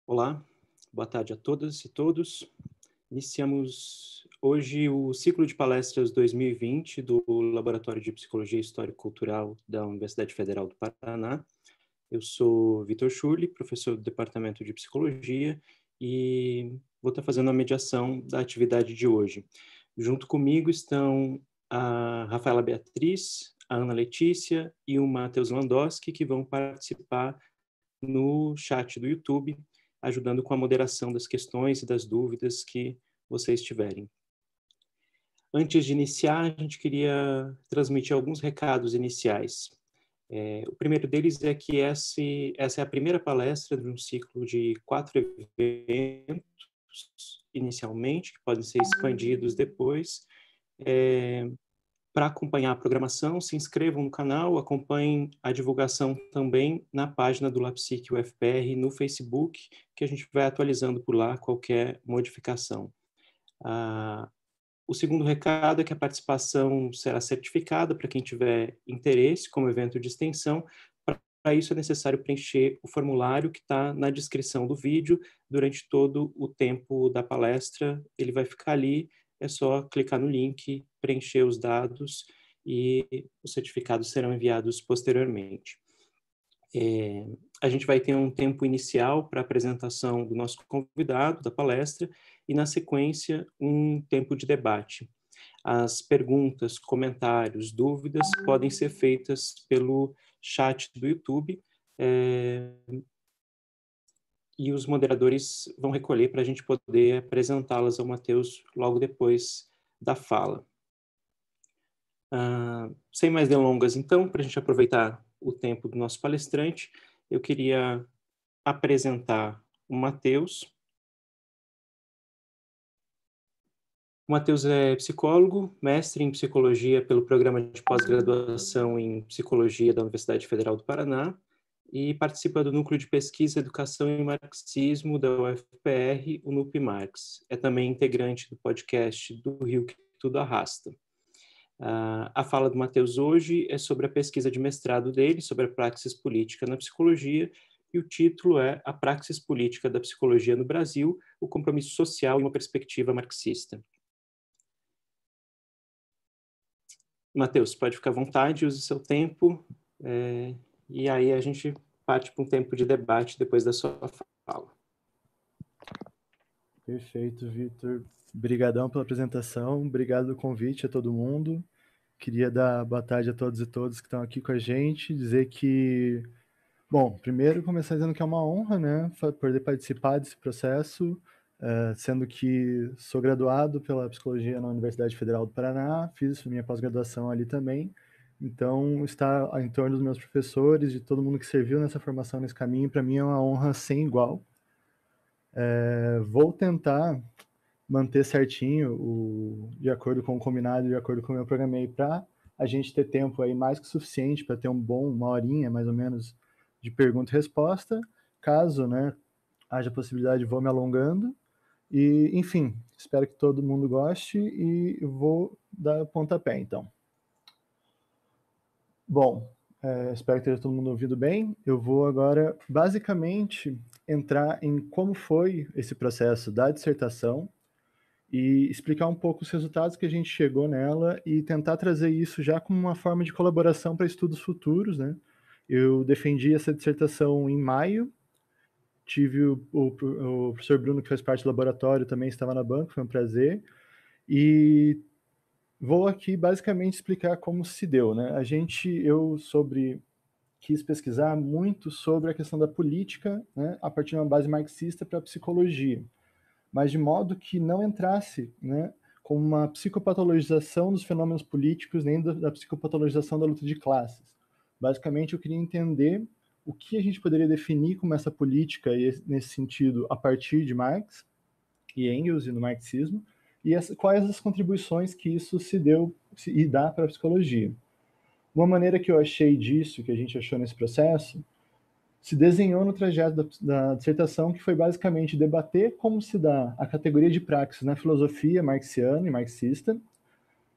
Olá, boa tarde a todas e todos. Iniciamos hoje o ciclo de palestras 2020 do Laboratório de Psicologia Histórico-Cultural da Universidade Federal do Paraná. Eu sou Vitor Schurli, professor do Departamento de Psicologia, e vou estar fazendo a mediação da atividade de hoje. Junto comigo estão a Rafaela Beatriz, a Ana Letícia e o Matheus Landowski, que vão participar no chat do YouTube, ajudando com a moderação das questões e das dúvidas que vocês tiverem. Antes de iniciar, a gente queria transmitir alguns recados iniciais. O primeiro deles é que essa é a primeira palestra de um ciclo de 4 eventos, inicialmente, que podem ser expandidos depois. Para acompanhar a programação, se inscrevam no canal, acompanhem a divulgação também na página do LabPsic UFPR no Facebook, que a gente vai atualizando por lá qualquer modificação. O segundo recado é que a participação será certificada para quem tiver interesse como evento de extensão. Para isso é necessário preencher o formulário que está na descrição do vídeo durante todo o tempo da palestra. Ele vai ficar ali, é só clicar no link, preencher os dados e os certificados serão enviados posteriormente. A gente vai ter um tempo inicial para a apresentação do nosso convidado, da palestra, e na sequência um tempo de debate. As perguntas, comentários, dúvidas podem ser feitas pelo chat do YouTube, e os moderadores vão recolher para a gente poder apresentá-las ao Matheus logo depois da fala. Sem mais delongas, então, para a gente aproveitar o tempo do nosso palestrante, eu queria apresentar o Matheus. O Matheus é psicólogo, mestre em psicologia pelo programa de pós-graduação em psicologia da Universidade Federal do Paraná e participa do núcleo de pesquisa, educação e marxismo da UFPR, o NUP-Marx. É também integrante do podcast do Rio que Tudo Arrasta. A fala do Matheus hoje é sobre a pesquisa de mestrado dele, sobre a praxis política na psicologia, e o título é A Praxis Política da Psicologia no Brasil, o compromisso social e uma perspectiva marxista. Matheus, pode ficar à vontade, use seu tempo, e aí a gente parte para um tempo de debate depois da sua fala. Perfeito, Vitor. Obrigadão pela apresentação, obrigado pelo convite a todo mundo. Queria dar boa tarde a todos e todas que estão aqui com a gente, dizer que, bom, primeiro começar dizendo que é uma honra, né, poder participar desse processo, sendo que sou graduado pela psicologia na Universidade Federal do Paraná, fiz minha pós-graduação ali também, então estar em torno dos meus professores, de todo mundo que serviu nessa formação, nesse caminho, para mim é uma honra sem igual. Vou tentar manter certinho, de acordo com o combinado, de acordo com o meu programei, para a gente ter tempo aí mais que suficiente para ter uma horinha, mais ou menos, de pergunta e resposta. Caso, né, haja possibilidade, vou me alongando. E, enfim, espero que todo mundo goste e vou dar o pontapé, então. Bom, espero que esteja todo mundo ouvindo bem. Eu vou agora, basicamente, entrar em como foi esse processo da dissertação e explicar um pouco os resultados que a gente chegou nela e tentar trazer isso já como uma forma de colaboração para estudos futuros, né? Eu defendi essa dissertação em maio, tive o professor Bruno, que faz parte do laboratório, também estava na banca, foi um prazer, e vou aqui basicamente explicar como se deu, né? Quis pesquisar muito sobre a questão da política, né, a partir de uma base marxista para a psicologia, mas de modo que não entrasse, né, com uma psicopatologização dos fenômenos políticos, nem da psicopatologização da luta de classes. Basicamente, eu queria entender o que a gente poderia definir como essa política, nesse sentido, a partir de Marx e Engels e no marxismo, e quais as contribuições que isso se deu e dá para a psicologia. Uma maneira que eu achei disso, que a gente achou nesse processo, se desenhou no trajeto da dissertação, que foi basicamente debater como se dá a categoria de praxis na filosofia marxiana e marxista,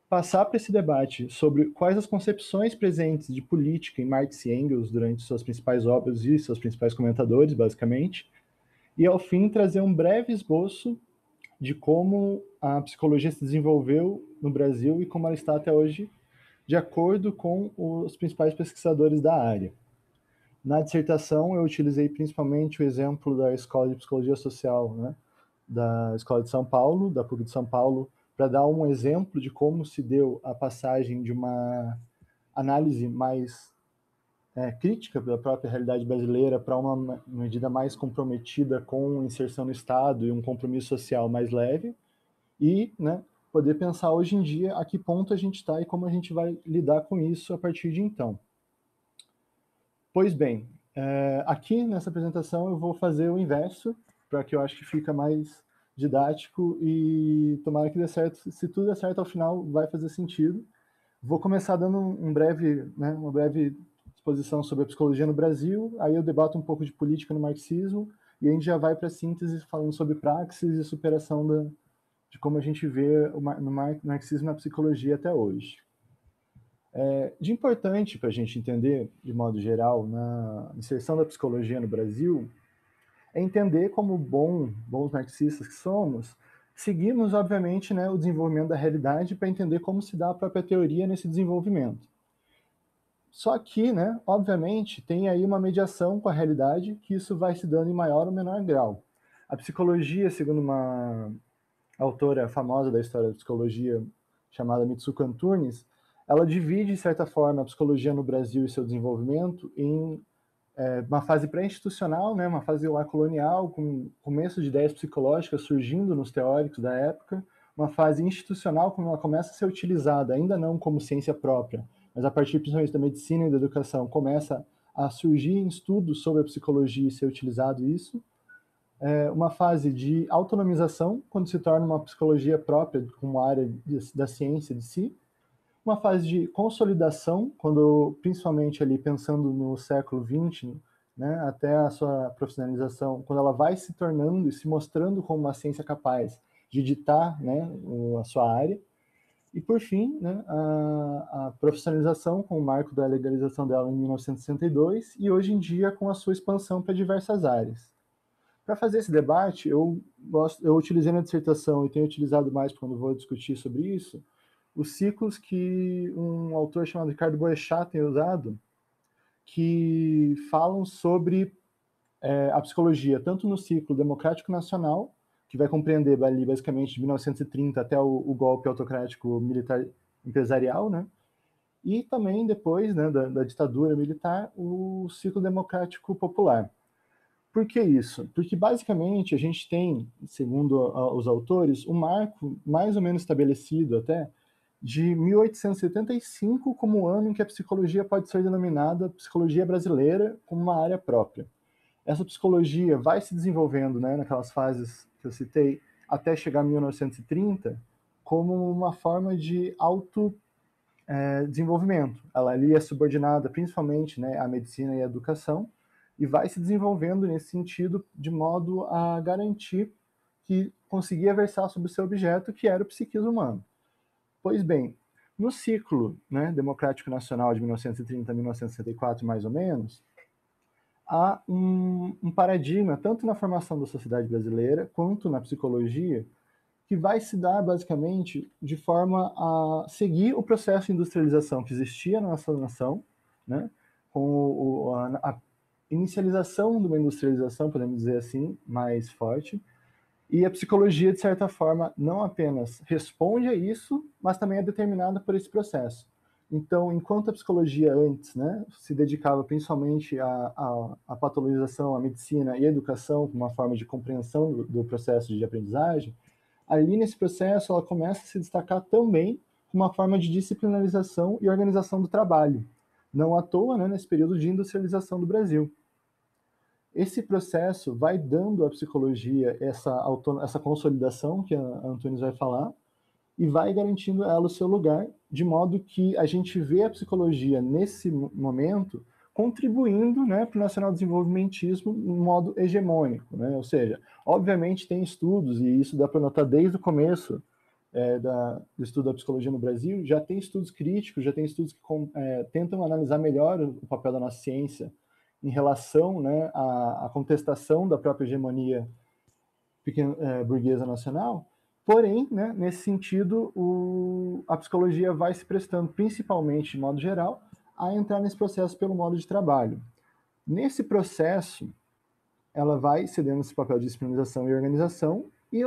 passar para esse debate sobre quais as concepções presentes de política em Marx e Engels durante suas principais obras e seus principais comentadores, basicamente, e ao fim trazer um breve esboço de como a psicologia se desenvolveu no Brasil e como ela está até hoje, de acordo com os principais pesquisadores da área. Na dissertação, eu utilizei principalmente o exemplo da Escola de Psicologia Social, né, da Escola de São Paulo, da PUC de São Paulo, para dar um exemplo de como se deu a passagem de uma análise mais crítica da própria realidade brasileira para uma medida mais comprometida com inserção no Estado e um compromisso social mais leve, e, né, poder pensar hoje em dia a que ponto a gente está e como a gente vai lidar com isso a partir de então. Pois bem, aqui nessa apresentação eu vou fazer o inverso, para que eu acho que fica mais didático e tomara que dê certo. Se tudo der certo ao final, vai fazer sentido. Vou começar dando uma breve exposição sobre a psicologia no Brasil, aí eu debato um pouco de política no marxismo, e a gente já vai para a síntese falando sobre praxis e superação de como a gente vê no marxismo na psicologia até hoje. De importante para a gente entender, de modo geral, na inserção da psicologia no Brasil, é entender como bons marxistas que somos, seguimos, obviamente, né, o desenvolvimento da realidade para entender como se dá a própria teoria nesse desenvolvimento. Só que, né, obviamente, tem aí uma mediação com a realidade que isso vai se dando em maior ou menor grau. A psicologia, segundo uma autora famosa da história da psicologia, chamada Mitsuko Antunes, ela divide, de certa forma, a psicologia no Brasil e seu desenvolvimento em uma fase pré-institucional, né, uma fase lá colonial, com começo de ideias psicológicas surgindo nos teóricos da época, uma fase institucional, quando ela começa a ser utilizada, ainda não como ciência própria, mas a partir principalmente da medicina e da educação, começa a surgir em estudos sobre a psicologia e ser utilizado isso. Uma fase de autonomização, quando se torna uma psicologia própria, como área da ciência de si. Uma fase de consolidação, quando, principalmente ali pensando no século XX, né, até a sua profissionalização, quando ela vai se tornando e se mostrando como uma ciência capaz de ditar, né, a sua área. E, por fim, né, a profissionalização com o marco da legalização dela em 1962 e, hoje em dia, com a sua expansão para diversas áreas. Para fazer esse debate, eu utilizei na dissertação e tenho utilizado mais quando vou discutir sobre isso, os ciclos que um autor chamado Ricardo Boechat tem usado, que falam sobre a psicologia, tanto no ciclo democrático nacional, que vai compreender ali basicamente de 1930 até o golpe autocrático militar empresarial, né? E também depois, né, da ditadura militar, o ciclo democrático popular. Por que isso? Porque basicamente a gente tem, segundo os autores, um marco mais ou menos estabelecido até de 1875 como o ano em que a psicologia pode ser denominada psicologia brasileira como uma área própria. Essa psicologia vai se desenvolvendo, né, naquelas fases que eu citei, até chegar a 1930, como uma forma de autodesenvolvimento. Ela ali é subordinada principalmente, né, à medicina e à educação, e vai se desenvolvendo nesse sentido de modo a garantir que conseguia versar sobre o seu objeto, que era o psiquismo humano. Pois bem, no ciclo, né, democrático nacional de 1930 a 1964, mais ou menos, há um paradigma, tanto na formação da sociedade brasileira, quanto na psicologia, que vai se dar, basicamente, de forma a seguir o processo de industrialização que existia na nossa nação, né, com a inicialização de uma industrialização, podemos dizer assim, mais forte, e a psicologia, de certa forma, não apenas responde a isso, mas também é determinada por esse processo. Então, enquanto a psicologia antes, né, se dedicava principalmente à patologização, à medicina e à educação, como uma forma de compreensão do processo de aprendizagem, ali nesse processo ela começa a se destacar também como uma forma de disciplinarização e organização do trabalho. Não à toa, né, nesse período de industrialização do Brasil. Esse processo vai dando à psicologia essa consolidação que a Antunes vai falar e vai garantindo a ela o seu lugar, de modo que a gente vê a psicologia nesse momento contribuindo, né, para o nacional-desenvolvimentismo no modo hegemônico, né? Ou seja, obviamente tem estudos, e isso dá para notar desde o começo do estudo da psicologia no Brasil, já tem estudos críticos, já tem estudos que tentam analisar melhor o papel da nossa ciência em relação, né, à contestação da própria hegemonia burguesa nacional. Porém, né, nesse sentido, a psicologia vai se prestando, principalmente de modo geral, a entrar nesse processo pelo modo de trabalho. Nesse processo, ela vai cedendo esse papel de disciplinização e organização e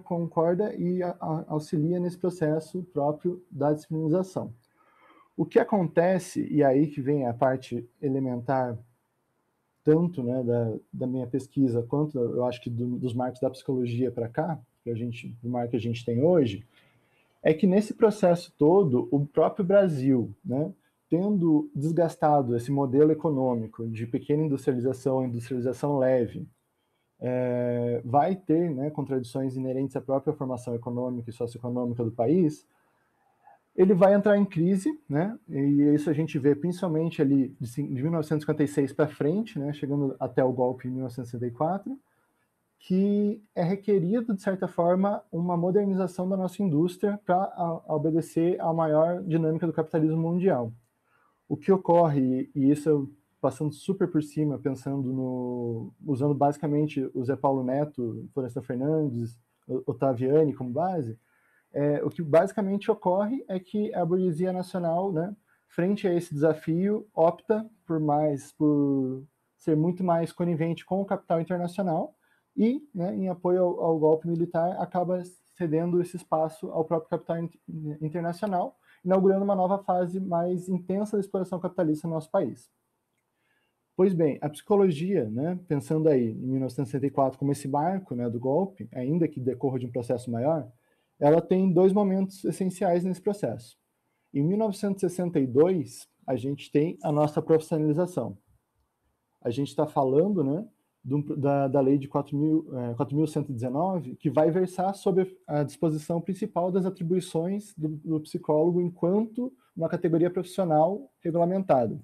concorda e auxilia nesse processo próprio da disciplinização. O que acontece, e aí que vem a parte elementar, tanto, né, da minha pesquisa, quanto eu acho que dos marcos da psicologia para cá, do marco que a gente tem hoje, é que nesse processo todo, o próprio Brasil, né, tendo desgastado esse modelo econômico de pequena industrialização leve, vai ter, né, contradições inerentes à própria formação econômica e socioeconômica do país, ele vai entrar em crise, né, e isso a gente vê principalmente ali de 1956 para frente, né, chegando até o golpe em 1964, que é requerido, de certa forma, uma modernização da nossa indústria para obedecer à maior dinâmica do capitalismo mundial. O que ocorre, e isso passando super por cima, usando basicamente o Zé Paulo Neto, Florestan Fernandes, Ottaviani como base, o que basicamente ocorre é que a burguesia nacional, né, frente a esse desafio, opta por ser muito mais conivente com o capital internacional e, né, em apoio ao golpe militar, acaba cedendo esse espaço ao próprio capital internacional, inaugurando uma nova fase mais intensa da exploração capitalista no nosso país. Pois bem, a psicologia, né, pensando aí em 1964 como esse marco, né, do golpe, ainda que decorra de um processo maior, ela tem dois momentos essenciais nesse processo. Em 1962, a gente tem a nossa profissionalização. A gente está falando, né, da lei de 4.119, que vai versar sobre a disposição principal das atribuições do psicólogo enquanto uma categoria profissional regulamentada.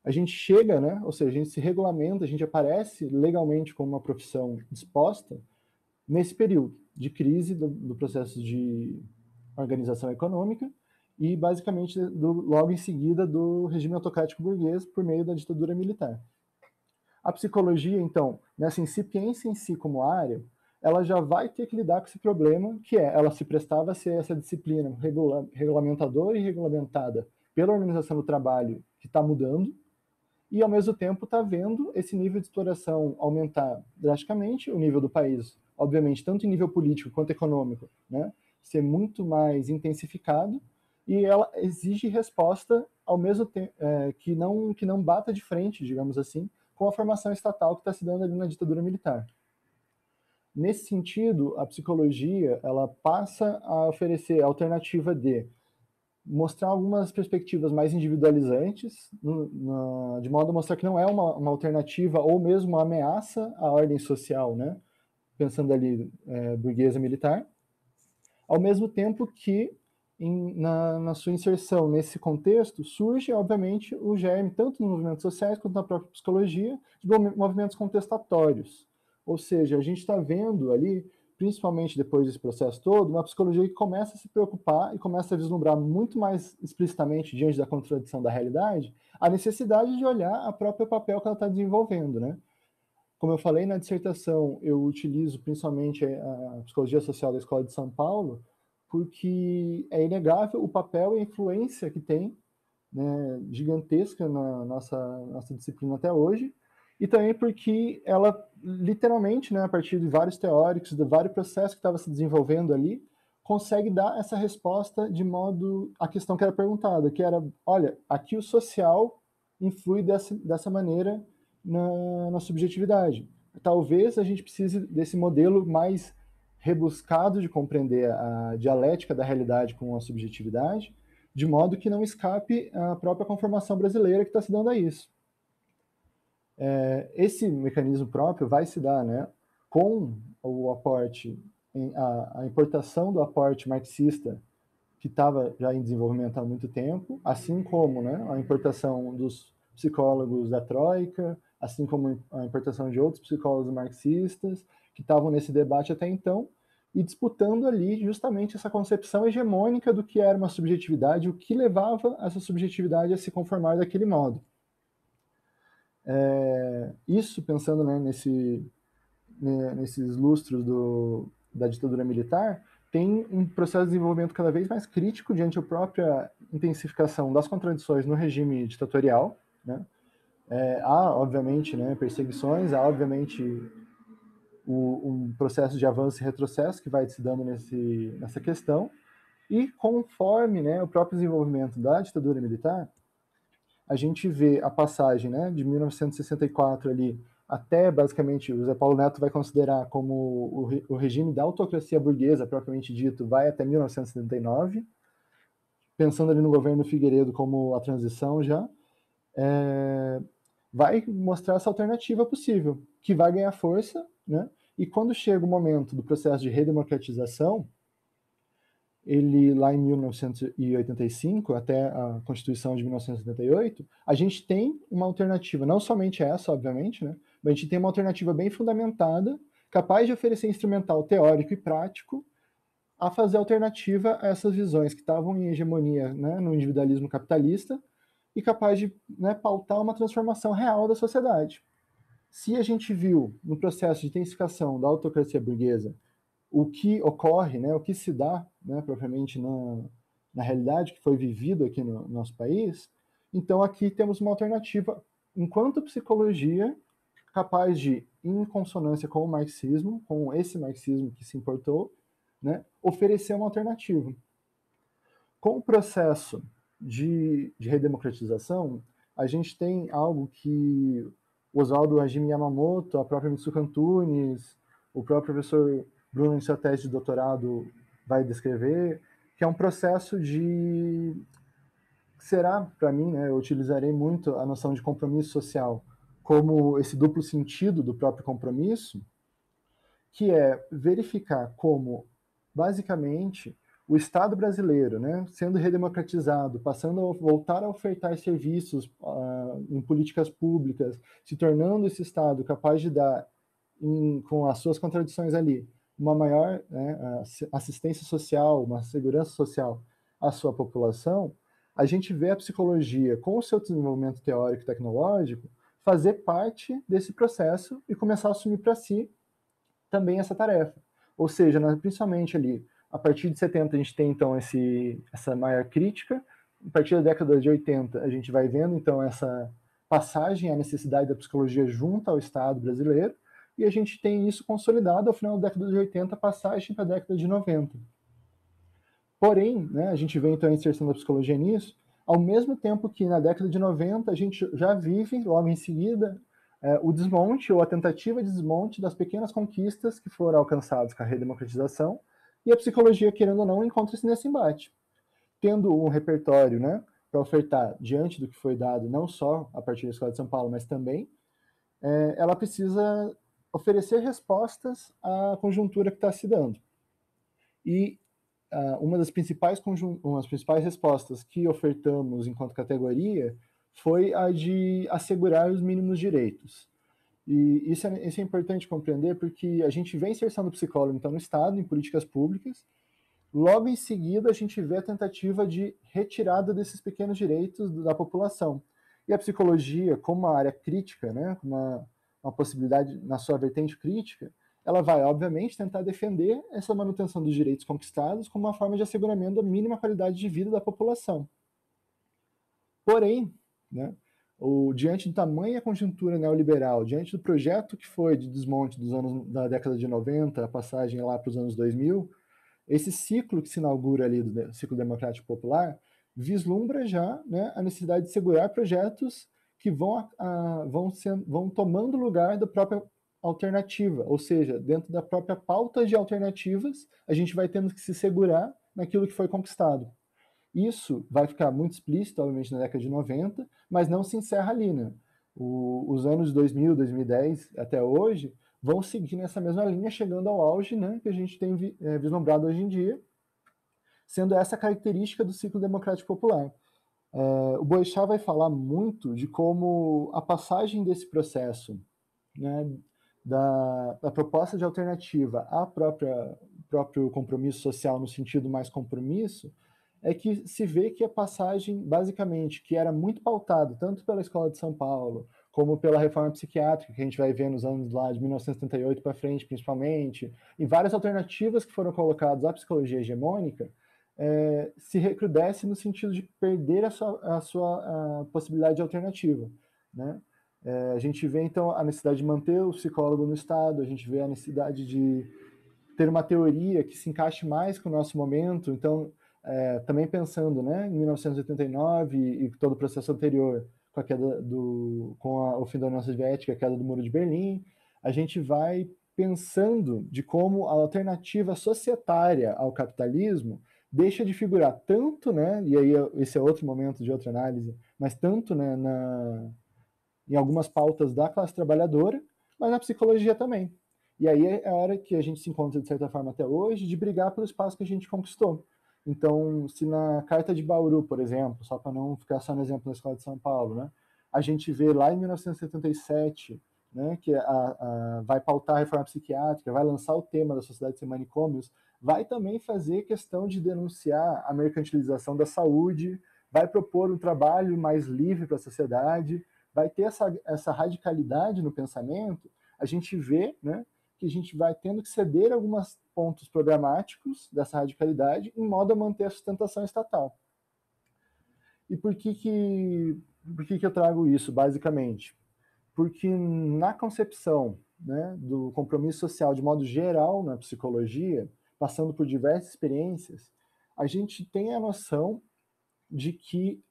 A gente chega, né, ou seja, a gente se regulamenta, a gente aparece legalmente como uma profissão disposta nesse período de crise do processo de organização econômica e, basicamente, logo em seguida do regime autocrático burguês por meio da ditadura militar. A psicologia, então, nessa incipiência em si como área, ela já vai ter que lidar com esse problema, que ela se prestava a ser essa disciplina regulamentadora e regulamentada pela organização do trabalho que está mudando, e, ao mesmo tempo, está vendo esse nível de exploração aumentar drasticamente, o nível do país, obviamente, tanto em nível político quanto econômico, né, ser muito mais intensificado, e ela exige resposta ao mesmo tempo que não bata de frente, digamos assim, com a formação estatal que está se dando ali na ditadura militar. Nesse sentido, a psicologia ela passa a oferecer a alternativa de mostrar algumas perspectivas mais individualizantes, de modo a mostrar que não é uma alternativa ou mesmo uma ameaça à ordem social, né? Pensando ali burguesa militar, ao mesmo tempo que na sua inserção nesse contexto surge, obviamente, o germe, tanto nos movimentos sociais quanto na própria psicologia, de movimentos contestatórios. Ou seja, a gente está vendo ali, principalmente depois desse processo todo, uma psicologia que começa a se preocupar e começa a vislumbrar muito mais explicitamente, diante da contradição da realidade, a necessidade de olhar o próprio papel que ela está desenvolvendo, né? Como eu falei na dissertação, eu utilizo principalmente a psicologia social da Escola de São Paulo, porque é inegável o papel e a influência que tem, né, gigantesca na nossa disciplina até hoje, e também porque ela, literalmente, né, a partir de vários teóricos, de vários processos que estavam se desenvolvendo ali, consegue dar essa resposta de modo à questão que era perguntada, que era, olha, aqui o social influi dessa maneira na subjetividade. Talvez a gente precise desse modelo mais rebuscado de compreender a dialética da realidade com a subjetividade, de modo que não escape a própria conformação brasileira que está se dando a isso. Esse mecanismo próprio vai se dar, né, com o aporte, a importação do aporte marxista que estava já em desenvolvimento há muito tempo, assim como, né, a importação dos psicólogos da Troika, assim como a importação de outros psicólogos marxistas, que estavam nesse debate até então, e disputando ali justamente essa concepção hegemônica do que era uma subjetividade, o que levava essa subjetividade a se conformar daquele modo. Isso, pensando, né, nesses lustros da ditadura militar, tem um processo de desenvolvimento cada vez mais crítico diante da própria intensificação das contradições no regime ditatorial, né? Há, obviamente, né, perseguições, há, obviamente, um processo de avanço e retrocesso que vai se dando nessa questão, e conforme, né, o próprio desenvolvimento da ditadura militar, a gente vê a passagem, né, de 1964 ali até, basicamente, o Zé Paulo Neto vai considerar como o regime da autocracia burguesa, propriamente dito, vai até 1979, pensando ali no governo Figueiredo como a transição já, vai mostrar essa alternativa possível, que vai ganhar força, né? E quando chega o momento do processo de redemocratização, ele lá em 1985, até a Constituição de 1978, a gente tem uma alternativa, não somente essa, obviamente, né? Mas a gente tem uma alternativa bem fundamentada, capaz de oferecer instrumental teórico e prático a fazer alternativa a essas visões que estavam em hegemonia, né, no individualismo capitalista, e capaz de, né, pautar uma transformação real da sociedade. Se a gente viu no processo de intensificação da autocracia burguesa o que ocorre, né, o que se dá, né, propriamente na realidade que foi vivido aqui no nosso país, então aqui temos uma alternativa, enquanto psicologia, capaz de, em consonância com o marxismo, com esse marxismo que se importou, né, oferecer uma alternativa. Com o processo de redemocratização, a gente tem algo que o Oswaldo Hajime Yamamoto, a própria Mitsuko Antunes, o próprio professor Bruno, em sua tese de doutorado, vai descrever, que é um processo de... Será, para mim, né, eu utilizarei muito a noção de compromisso social como esse duplo sentido do próprio compromisso, que é verificar como, basicamente, o Estado brasileiro, né, sendo redemocratizado, passando a voltar a ofertar serviços em políticas públicas, se tornando esse Estado capaz de dar, com as suas contradições ali, uma maior, né, assistência social, uma segurança social à sua população, a gente vê a psicologia, com o seu desenvolvimento teórico e tecnológico, fazer parte desse processo e começar a assumir para si também essa tarefa. Ou seja, né, principalmente ali, a partir de 70 a gente tem então essa maior crítica, a partir da década de 80 a gente vai vendo então essa passagem à necessidade da psicologia junto ao Estado brasileiro, e a gente tem isso consolidado ao final da década de 80, passagem para a década de 90. Porém, né, a gente vê então a inserção da psicologia nisso, ao mesmo tempo que na década de 90 a gente já vive, logo em seguida, o desmonte ou a tentativa de desmonte das pequenas conquistas que foram alcançadas com a redemocratização, e a psicologia, querendo ou não, encontra-se nesse embate. Tendo um repertório, né, para ofertar diante do que foi dado, não só a partir da Escola de São Paulo, mas também, ela precisa oferecer respostas à conjuntura que está se dando. E uma das principais respostas que ofertamos enquanto categoria foi a de assegurar os mínimos direitos. E isso é importante compreender porque a gente vê a inserção do psicólogo então no Estado, em políticas públicas, logo em seguida a gente vê a tentativa de retirada desses pequenos direitos da população. E a psicologia, como uma área crítica, né, como uma possibilidade na sua vertente crítica, ela vai, obviamente, tentar defender essa manutenção dos direitos conquistados como uma forma de asseguramento da mínima qualidade de vida da população. Porém, né, diante do tamanho conjuntura neoliberal, diante do projeto que foi de desmonte da década de 90, a passagem lá para os anos 2000, esse ciclo que se inaugura ali do ciclo democrático popular vislumbra já, né, a necessidade de segurar projetos que vão tomando lugar da própria alternativa, ou seja, dentro da própria pauta de alternativas, a gente vai tendo que se segurar naquilo que foi conquistado. Isso vai ficar muito explícito, obviamente, na década de 90, mas não se encerra ali, né? Os anos 2000, 2010 até hoje vão seguir nessa mesma linha, chegando ao auge, né, que a gente tem vislumbrado hoje em dia, sendo essa a característica do ciclo democrático popular. O Boechat vai falar muito de como a passagem desse processo, né, da proposta de alternativa à próprio compromisso social no sentido mais compromisso, é que se vê que a passagem, basicamente, que era muito pautada tanto pela Escola de São Paulo, como pela reforma psiquiátrica, que a gente vai ver nos anos lá de 1978 para frente, principalmente, e várias alternativas que foram colocadas à psicologia hegemônica, se recrudesce no sentido de perder a sua possibilidade de alternativa, né? A gente vê, então, a necessidade de manter o psicólogo no Estado, a gente vê a necessidade de ter uma teoria que se encaixe mais com o nosso momento. Então, também pensando, né, em 1989 e todo o processo anterior, com a queda o fim da União Soviética, a queda do Muro de Berlim, a gente vai pensando de como a alternativa societária ao capitalismo deixa de figurar tanto, né, e aí esse é outro momento de outra análise, mas tanto, né, em algumas pautas da classe trabalhadora, mas na psicologia também. E aí é a hora que a gente se encontra, de certa forma, até hoje, de brigar pelo espaço que a gente conquistou. Então, se na Carta de Bauru, por exemplo, só para não ficar só no exemplo da Escola de São Paulo, né, a gente vê lá em 1977, né, que vai pautar a reforma psiquiátrica, vai lançar o tema da sociedade sem manicômios, vai também fazer questão de denunciar a mercantilização da saúde, vai propor um trabalho mais livre para a sociedade, vai ter essa radicalidade no pensamento. A gente vê, né, que a gente vai tendo que ceder alguns pontos programáticos dessa radicalidade em modo a manter a sustentação estatal. E por que eu trago isso, basicamente? Porque na concepção, né, do compromisso social de modo geral na psicologia, passando por diversas experiências, a gente tem a noção de que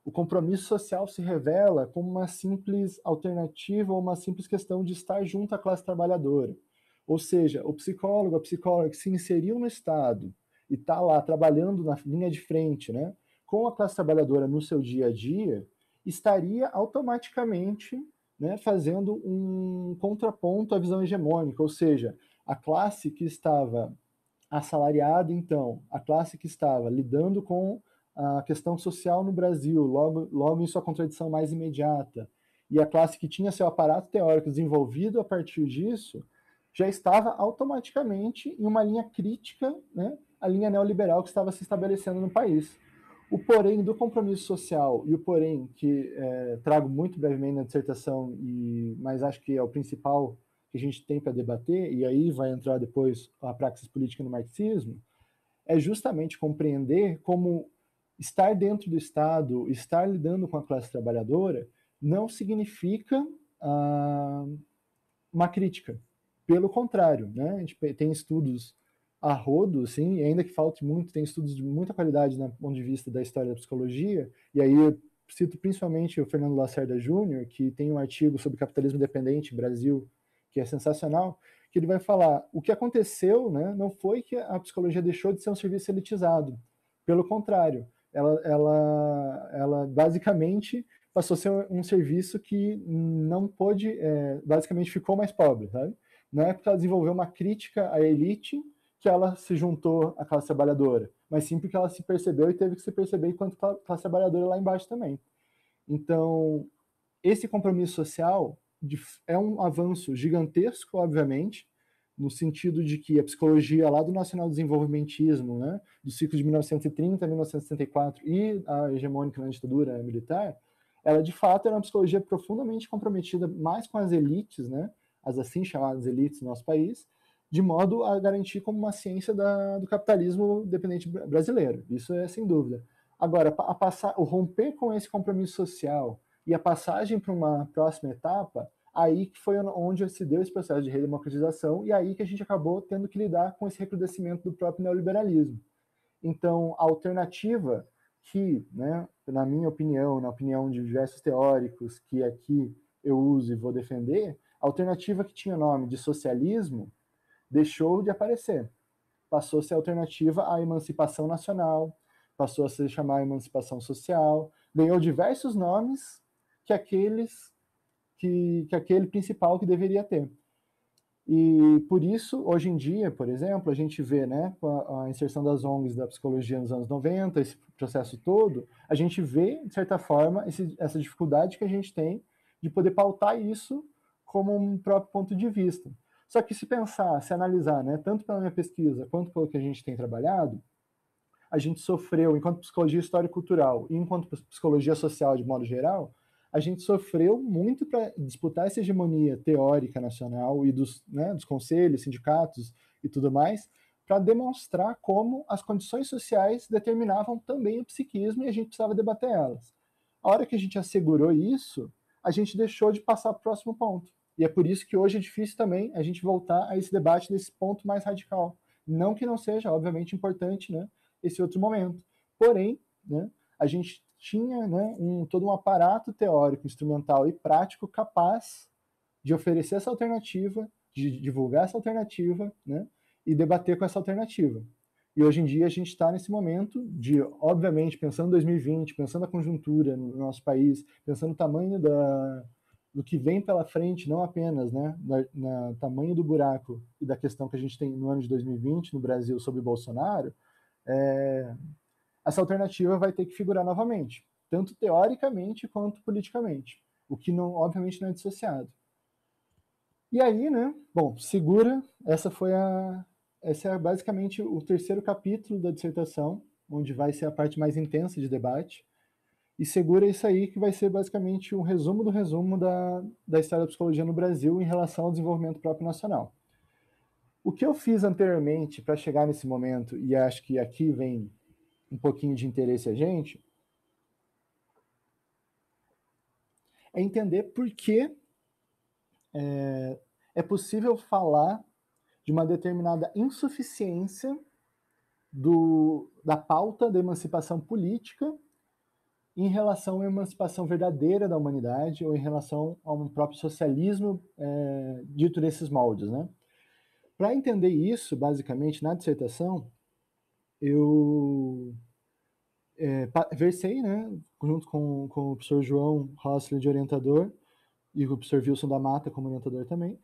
o compromisso social se revela como uma simples alternativa ou uma simples questão de estar junto à classe trabalhadora. Ou seja, o psicólogo, a psicóloga que se inseriu no Estado e está lá trabalhando na linha de frente, né, com a classe trabalhadora no seu dia a dia, estaria automaticamente, né, fazendo um contraponto à visão hegemônica, ou seja, a classe que estava assalariada, então, a classe que estava lidando com a questão social no Brasil, logo em sua contradição mais imediata, e a classe que tinha seu aparato teórico desenvolvido a partir disso, já estava automaticamente em uma linha crítica, né, a linha neoliberal que estava se estabelecendo no país. O porém do compromisso social e o porém que trago muito brevemente na dissertação, mas acho que é o principal que a gente tem para debater, e aí vai entrar depois a praxis política no marxismo, é justamente compreender como estar dentro do Estado, estar lidando com a classe trabalhadora, não significa uma crítica. Pelo contrário, né? A gente tem estudos a rodo, assim, e ainda que falte muito, tem estudos de muita qualidade do ponto de vista da história da psicologia, e aí eu cito principalmente o Fernando Lacerda Júnior, que tem um artigo sobre capitalismo dependente Brasil, que é sensacional, que ele vai falar, o que aconteceu, né, não foi que a psicologia deixou de ser um serviço elitizado, pelo contrário, ela basicamente passou a ser um serviço que não pôde, basicamente ficou mais pobre, sabe? Não é porque ela desenvolveu uma crítica à elite que ela se juntou à classe trabalhadora, mas sim porque ela se percebeu e teve que se perceber enquanto classe trabalhadora lá embaixo também. Então, esse compromisso social é um avanço gigantesco, obviamente, no sentido de que a psicologia lá do nacional-desenvolvimentismo, né, do ciclo de 1930 a 1964 e a hegemônica na ditadura militar, ela de fato era uma psicologia profundamente comprometida mais com as elites, né, as assim chamadas elites do nosso país, de modo a garantir como uma ciência do capitalismo dependente brasileiro. Isso é sem dúvida. Agora, o romper com esse compromisso social e a passagem para uma próxima etapa, aí que foi onde se deu esse processo de redemocratização e aí que a gente acabou tendo que lidar com esse recrudescimento do próprio neoliberalismo. Então, a alternativa que, né, na minha opinião, na opinião de diversos teóricos que aqui eu uso e vou defender, a alternativa que tinha o nome de socialismo deixou de aparecer. Passou a ser alternativa à emancipação nacional, passou a se chamar emancipação social, ganhou diversos nomes que aquele principal que deveria ter. E por isso, hoje em dia, por exemplo, a gente vê, né, com a inserção das ONGs da psicologia nos anos 90, esse processo todo, a gente vê, de certa forma, essa dificuldade que a gente tem de poder pautar isso como um próprio ponto de vista. Só que se pensar, se analisar, né, tanto pela minha pesquisa quanto pelo que a gente tem trabalhado, a gente sofreu, enquanto psicologia histórico-cultural e enquanto psicologia social de modo geral, a gente sofreu muito para disputar essa hegemonia teórica nacional e dos conselhos, sindicatos e tudo mais, para demonstrar como as condições sociais determinavam também o psiquismo e a gente precisava debater elas. A hora que a gente assegurou isso, a gente deixou de passar para o próximo ponto. E é por isso que hoje é difícil também a gente voltar a esse debate desse ponto mais radical. Não que não seja, obviamente, importante, né, esse outro momento. Porém, né, a gente tinha, né, todo um aparato teórico, instrumental e prático capaz de oferecer essa alternativa, de divulgar essa alternativa, né, e debater com essa alternativa. E hoje em dia a gente está nesse momento de, obviamente, pensando em 2020, pensando a conjuntura no nosso país, pensando o tamanho do que vem pela frente, não apenas, né, na tamanho do buraco e da questão que a gente tem no ano de 2020 no Brasil sobre Bolsonaro, essa alternativa vai ter que figurar novamente, tanto teoricamente quanto politicamente, o que não, obviamente, não é dissociado. E aí, né, bom, segura, esse é basicamente o terceiro capítulo da dissertação, onde vai ser a parte mais intensa de debate, e segura isso aí que vai ser basicamente um resumo do resumo da história da psicologia no Brasil em relação ao desenvolvimento próprio nacional. O que eu fiz anteriormente para chegar nesse momento, e acho que aqui vem um pouquinho de interesse a gente, é entender por que é possível falar de uma determinada insuficiência da pauta da emancipação política em relação à emancipação verdadeira da humanidade ou em relação a um próprio socialismo dito nesses moldes, né? Para entender isso, basicamente, na dissertação, eu versei, né, junto com o professor João Rossler de orientador e o professor Wilson da Mata como orientador também,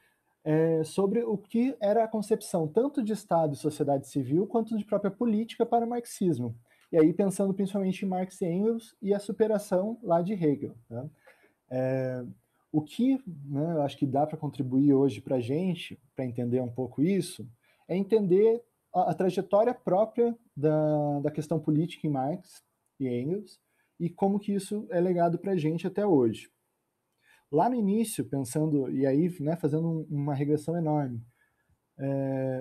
sobre o que era a concepção tanto de Estado e sociedade civil quanto de própria política para o marxismo. E aí pensando principalmente em Marx e Engels e a superação lá de Hegel. Né? O que, né, eu acho que dá para contribuir hoje para a gente, para entender um pouco isso, é entender a trajetória própria da questão política em Marx e Engels e como que isso é legado para a gente até hoje. Lá no início, pensando, e aí, né, fazendo uma regressão enorme,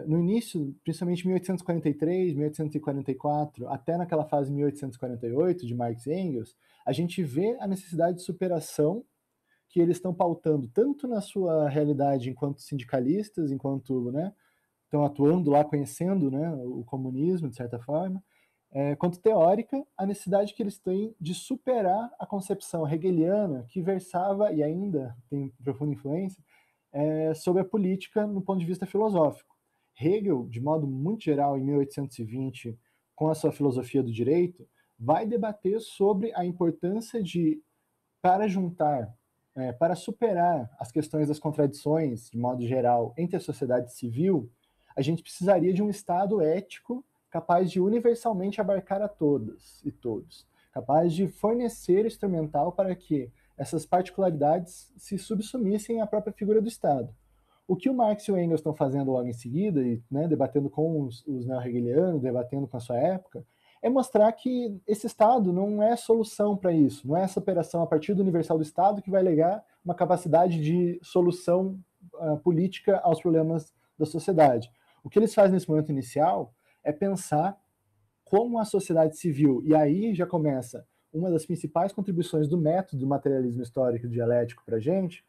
no início, principalmente 1843, 1844, até naquela fase 1848 de Marx e Engels, a gente vê a necessidade de superação que eles estão pautando tanto na sua realidade enquanto sindicalistas, enquanto, né, estão atuando lá, conhecendo, né, o comunismo, de certa forma, quanto teórica, a necessidade que eles têm de superar a concepção hegeliana que versava, e ainda tem profunda influência, sobre a política no ponto de vista filosófico. Hegel, de modo muito geral, em 1820, com a sua filosofia do direito, vai debater sobre a importância de, para juntar, para superar as questões das contradições, de modo geral, entre a sociedade civil, a gente precisaria de um Estado ético capaz de universalmente abarcar a todas e todos, capaz de fornecer instrumental para que essas particularidades se subsumissem à própria figura do Estado. O que o Marx e o Engels estão fazendo logo em seguida, e, né, debatendo com os neo-hegelianos, debatendo com a sua época, é mostrar que esse Estado não é solução para isso, não é essa operação a partir do universal do Estado que vai legar uma capacidade de solução política aos problemas da sociedade. O que eles fazem nesse momento inicial é pensar como a sociedade civil, e aí já começa uma das principais contribuições do método do materialismo histórico dialético para a gente,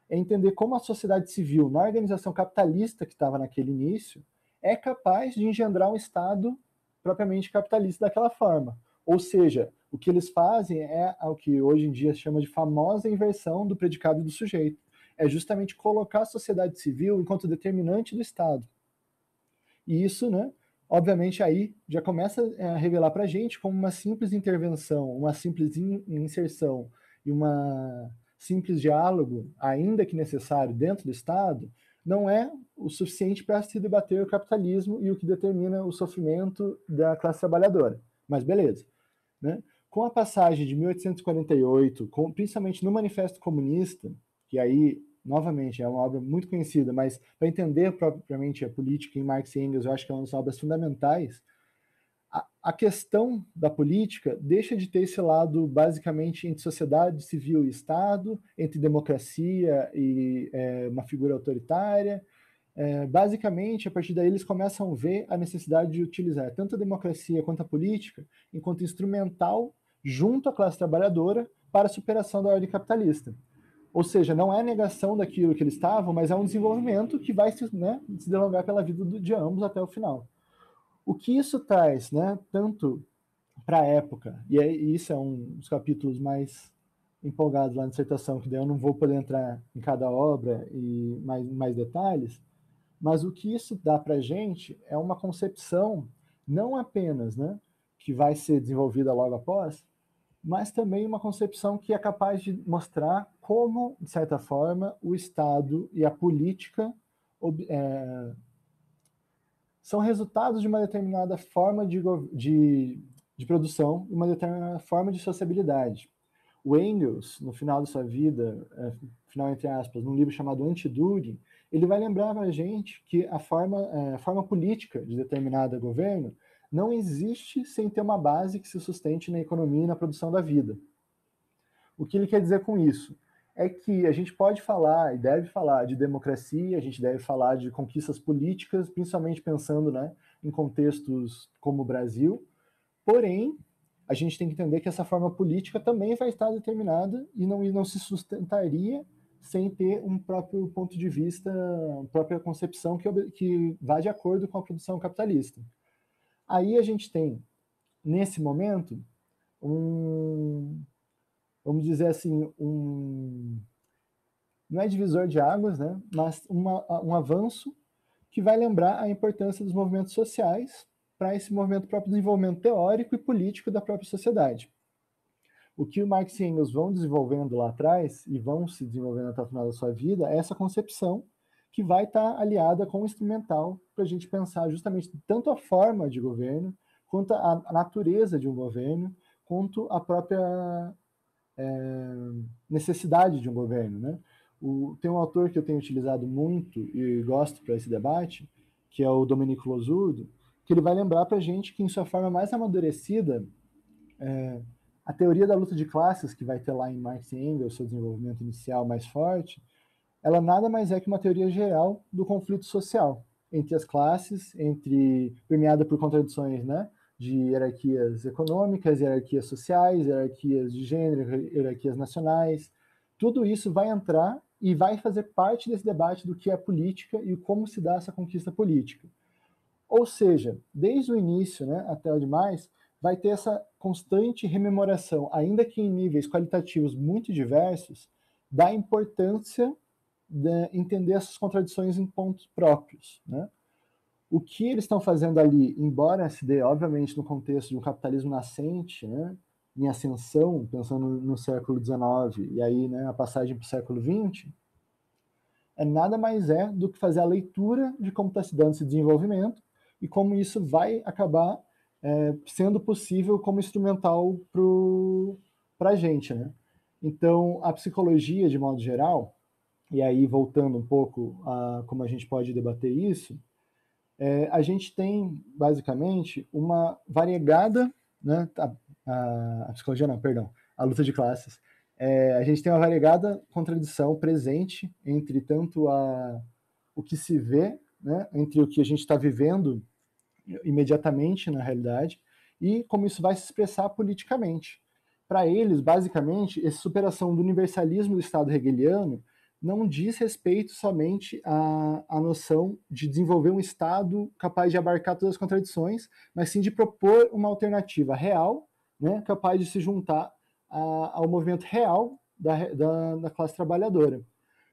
é entender como a sociedade civil, na organização capitalista que estava naquele início, é capaz de engendrar um Estado propriamente capitalista daquela forma. Ou seja, o que eles fazem é o que hoje em dia se chama de famosa inversão do predicado do sujeito. É justamente colocar a sociedade civil enquanto determinante do Estado. E isso, né, obviamente, aí já começa a revelar para a gente como uma simples intervenção, uma simples inserção e uma simples diálogo, ainda que necessário, dentro do Estado, não é o suficiente para se debater o capitalismo e o que determina o sofrimento da classe trabalhadora. Mas beleza. Né? Com a passagem de 1848, principalmente no Manifesto Comunista, que aí, novamente, é uma obra muito conhecida, mas para entender propriamente a política em Marx e Engels, eu acho que é uma das obras fundamentais, a questão da política deixa de ter esse lado basicamente entre sociedade civil e Estado, entre democracia e uma figura autoritária. Basicamente, a partir daí, eles começam a ver a necessidade de utilizar tanto a democracia quanto a política enquanto instrumental junto à classe trabalhadora para a superação da ordem capitalista. Ou seja, não é negação daquilo que eles estavam, mas é um desenvolvimento que vai se delongar pela vida de ambos até o final. O que isso traz, né, tanto para a época, e isso é um dos capítulos mais empolgados lá na dissertação, que daí eu não vou poder entrar em cada obra e mais detalhes, mas o que isso dá para a gente é uma concepção não apenas, né, que vai ser desenvolvida logo após, mas também uma concepção que é capaz de mostrar como, de certa forma, o Estado e a política são resultados de uma determinada forma de produção e uma determinada forma de sociabilidade. O Engels, no final da sua vida, final entre aspas, num livro chamado Anti-Düring, ele vai lembrar para a gente que a forma política de determinado governo não existe sem ter uma base que se sustente na economia e na produção da vida. O que ele quer dizer com isso? É que a gente pode falar e deve falar de democracia, a gente deve falar de conquistas políticas, principalmente pensando, né, em contextos como o Brasil, porém, a gente tem que entender que essa forma política também vai estar determinada e não se sustentaria sem ter um próprio ponto de vista, uma própria concepção que vá de acordo com a produção capitalista. Aí a gente tem, nesse momento, vamos dizer assim, não é divisor de águas, né, mas um avanço que vai lembrar a importância dos movimentos sociais para esse movimento próprio desenvolvimento teórico e político da própria sociedade. O que o Marx e Engels vão desenvolvendo lá atrás e vão se desenvolvendo até o final da sua vida é essa concepção que vai estar aliada com o instrumental para a gente pensar justamente tanto a forma de governo, quanto a natureza de um governo, quanto a própria necessidade de um governo, né? Tem um autor que eu tenho utilizado muito e gosto para esse debate, que é o Domenico Losurdo, que ele vai lembrar para a gente que em sua forma mais amadurecida, a teoria da luta de classes, que vai ter lá em Marx e Engels, seu desenvolvimento inicial mais forte, ela nada mais é que uma teoria geral do conflito social entre as classes, permeada por contradições, né, de hierarquias econômicas, hierarquias sociais, hierarquias de gênero, hierarquias nacionais. Tudo isso vai entrar e vai fazer parte desse debate do que é política e como se dá essa conquista política. Ou seja, desde o início, né, até o demais, vai ter essa constante rememoração, ainda que em níveis qualitativos muito diversos, da importância de entender essas contradições em pontos próprios, né? O que eles estão fazendo ali, embora se dê, obviamente, no contexto de um capitalismo nascente, né, em ascensão, pensando no século XIX, e aí, né, a passagem para o século XX, nada mais do que fazer a leitura de como está se dando esse desenvolvimento e como isso vai acabar sendo possível como instrumental para a gente, né? Então, a psicologia, de modo geral, e aí voltando um pouco a como a gente pode debater isso, a gente tem, basicamente, uma variegada, né, a psicologia não, perdão, a luta de classes, a gente tem uma variegada contradição presente entre tanto o que se vê, né, entre o que a gente está vivendo imediatamente na realidade e como isso vai se expressar politicamente. Para eles, basicamente, essa superação do universalismo do Estado hegeliano não diz respeito somente à noção de desenvolver um Estado capaz de abarcar todas as contradições, mas sim de propor uma alternativa real, né, capaz de se juntar ao movimento real da classe trabalhadora.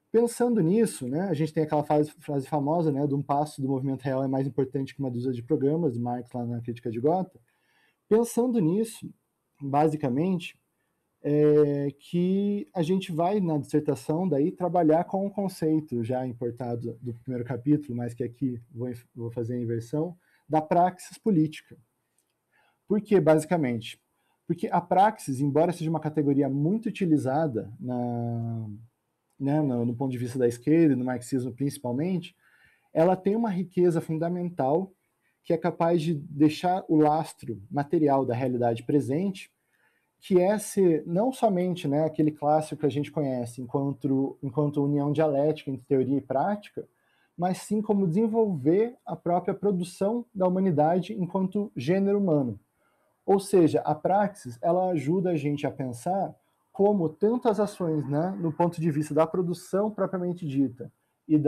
Pensando nisso, né, a gente tem aquela frase famosa, né, de um passo do movimento real é mais importante que uma dúzia de programas, de Marx lá na Crítica de Gotha. Pensando nisso, basicamente, que a gente vai, na dissertação, daí trabalhar com um conceito já importado do primeiro capítulo, mas que aqui vou fazer a inversão, da praxis política. Por que, basicamente? Porque a praxis, embora seja uma categoria muito utilizada no ponto de vista da esquerda e no marxismo principalmente, ela tem uma riqueza fundamental que é capaz de deixar o lastro material da realidade presente, que é ser não somente, né, aquele clássico que a gente conhece enquanto união dialética entre teoria e prática, mas sim como desenvolver a própria produção da humanidade enquanto gênero humano. Ou seja, a praxis, ela ajuda a gente a pensar como tantas ações, né, no ponto de vista da produção propriamente dita e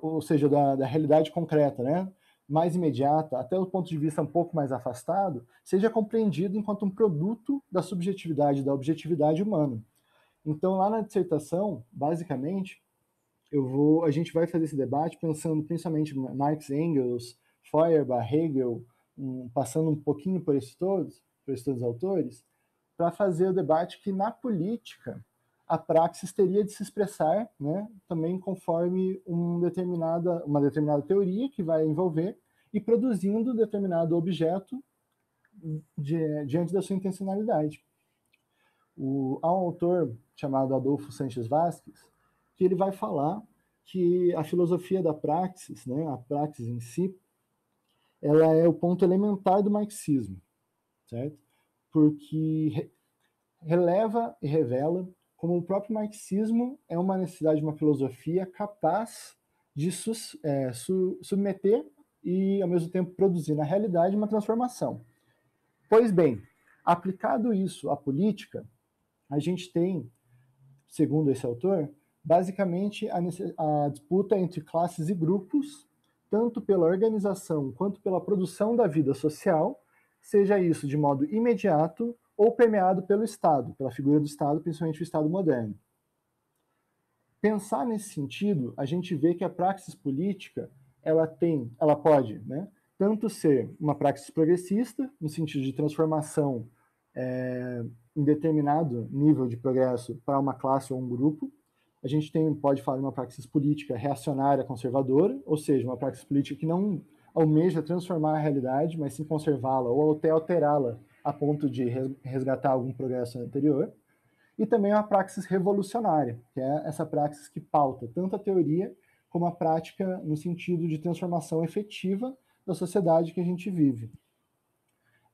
ou seja, da realidade concreta, né, mais imediata, até o ponto de vista um pouco mais afastado, seja compreendido enquanto um produto da subjetividade, da objetividade humana. Então, lá na dissertação, basicamente, a gente vai fazer esse debate pensando principalmente em Marx, Engels, Feuerbach, Hegel, passando um pouquinho por esses todos autores, para fazer o debate que na política a praxis teria de se expressar, né, também conforme uma determinada teoria que vai envolver e produzindo determinado objeto diante da sua intencionalidade. Há um autor chamado Adolfo Sanches Vasquez que ele vai falar que a filosofia da praxis, né, a praxis em si, ela é o ponto elementar do marxismo, certo? Porque releva e revela como o próprio marxismo é uma necessidade de uma filosofia capaz de submeter e, ao mesmo tempo, produzir na realidade uma transformação. Pois bem, aplicado isso à política, a gente tem, segundo esse autor, basicamente a disputa entre classes e grupos, tanto pela organização quanto pela produção da vida social, seja isso de modo imediato ou permeado pelo Estado, pela figura do Estado, principalmente o Estado moderno. Pensar nesse sentido, a gente vê que a praxis política ela pode, né, tanto ser uma praxis progressista, no sentido de transformação em determinado nível de progresso para uma classe ou um grupo. A gente pode falar de uma praxis política reacionária, conservadora, ou seja, uma praxis política que não almeja transformar a realidade, mas sim conservá-la ou até alterá-la a ponto de resgatar algum progresso anterior. E também uma praxis revolucionária, que é essa praxis que pauta tanto a teoria como a prática no sentido de transformação efetiva da sociedade que a gente vive.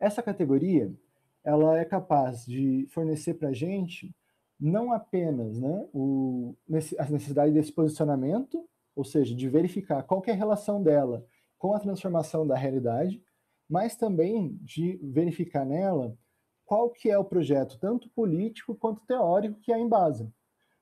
Essa categoria ela é capaz de fornecer para a gente não apenas, né, a necessidade desse posicionamento, ou seja, de verificar qual que é a relação dela com a transformação da realidade, mas também de verificar nela qual que é o projeto, tanto político quanto teórico, que a embasa.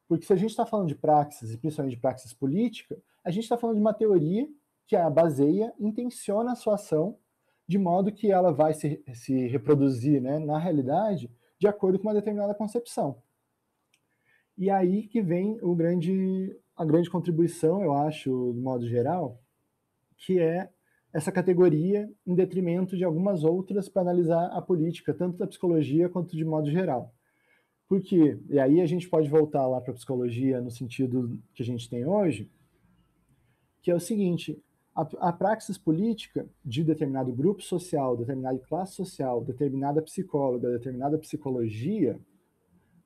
Porque se a gente está falando de praxis, e principalmente de praxis política, a gente está falando de uma teoria que a baseia, intenciona a sua ação, de modo que ela vai se reproduzir, né, na realidade de acordo com uma determinada concepção. E aí que vem a grande contribuição, eu acho, de modo geral, que é essa categoria em detrimento de algumas outras para analisar a política, tanto da psicologia quanto de modo geral. Por quê? E aí a gente pode voltar lá para a psicologia no sentido que a gente tem hoje, que é o seguinte: a praxis política de determinado grupo social, determinada classe social, determinada psicóloga, determinada psicologia,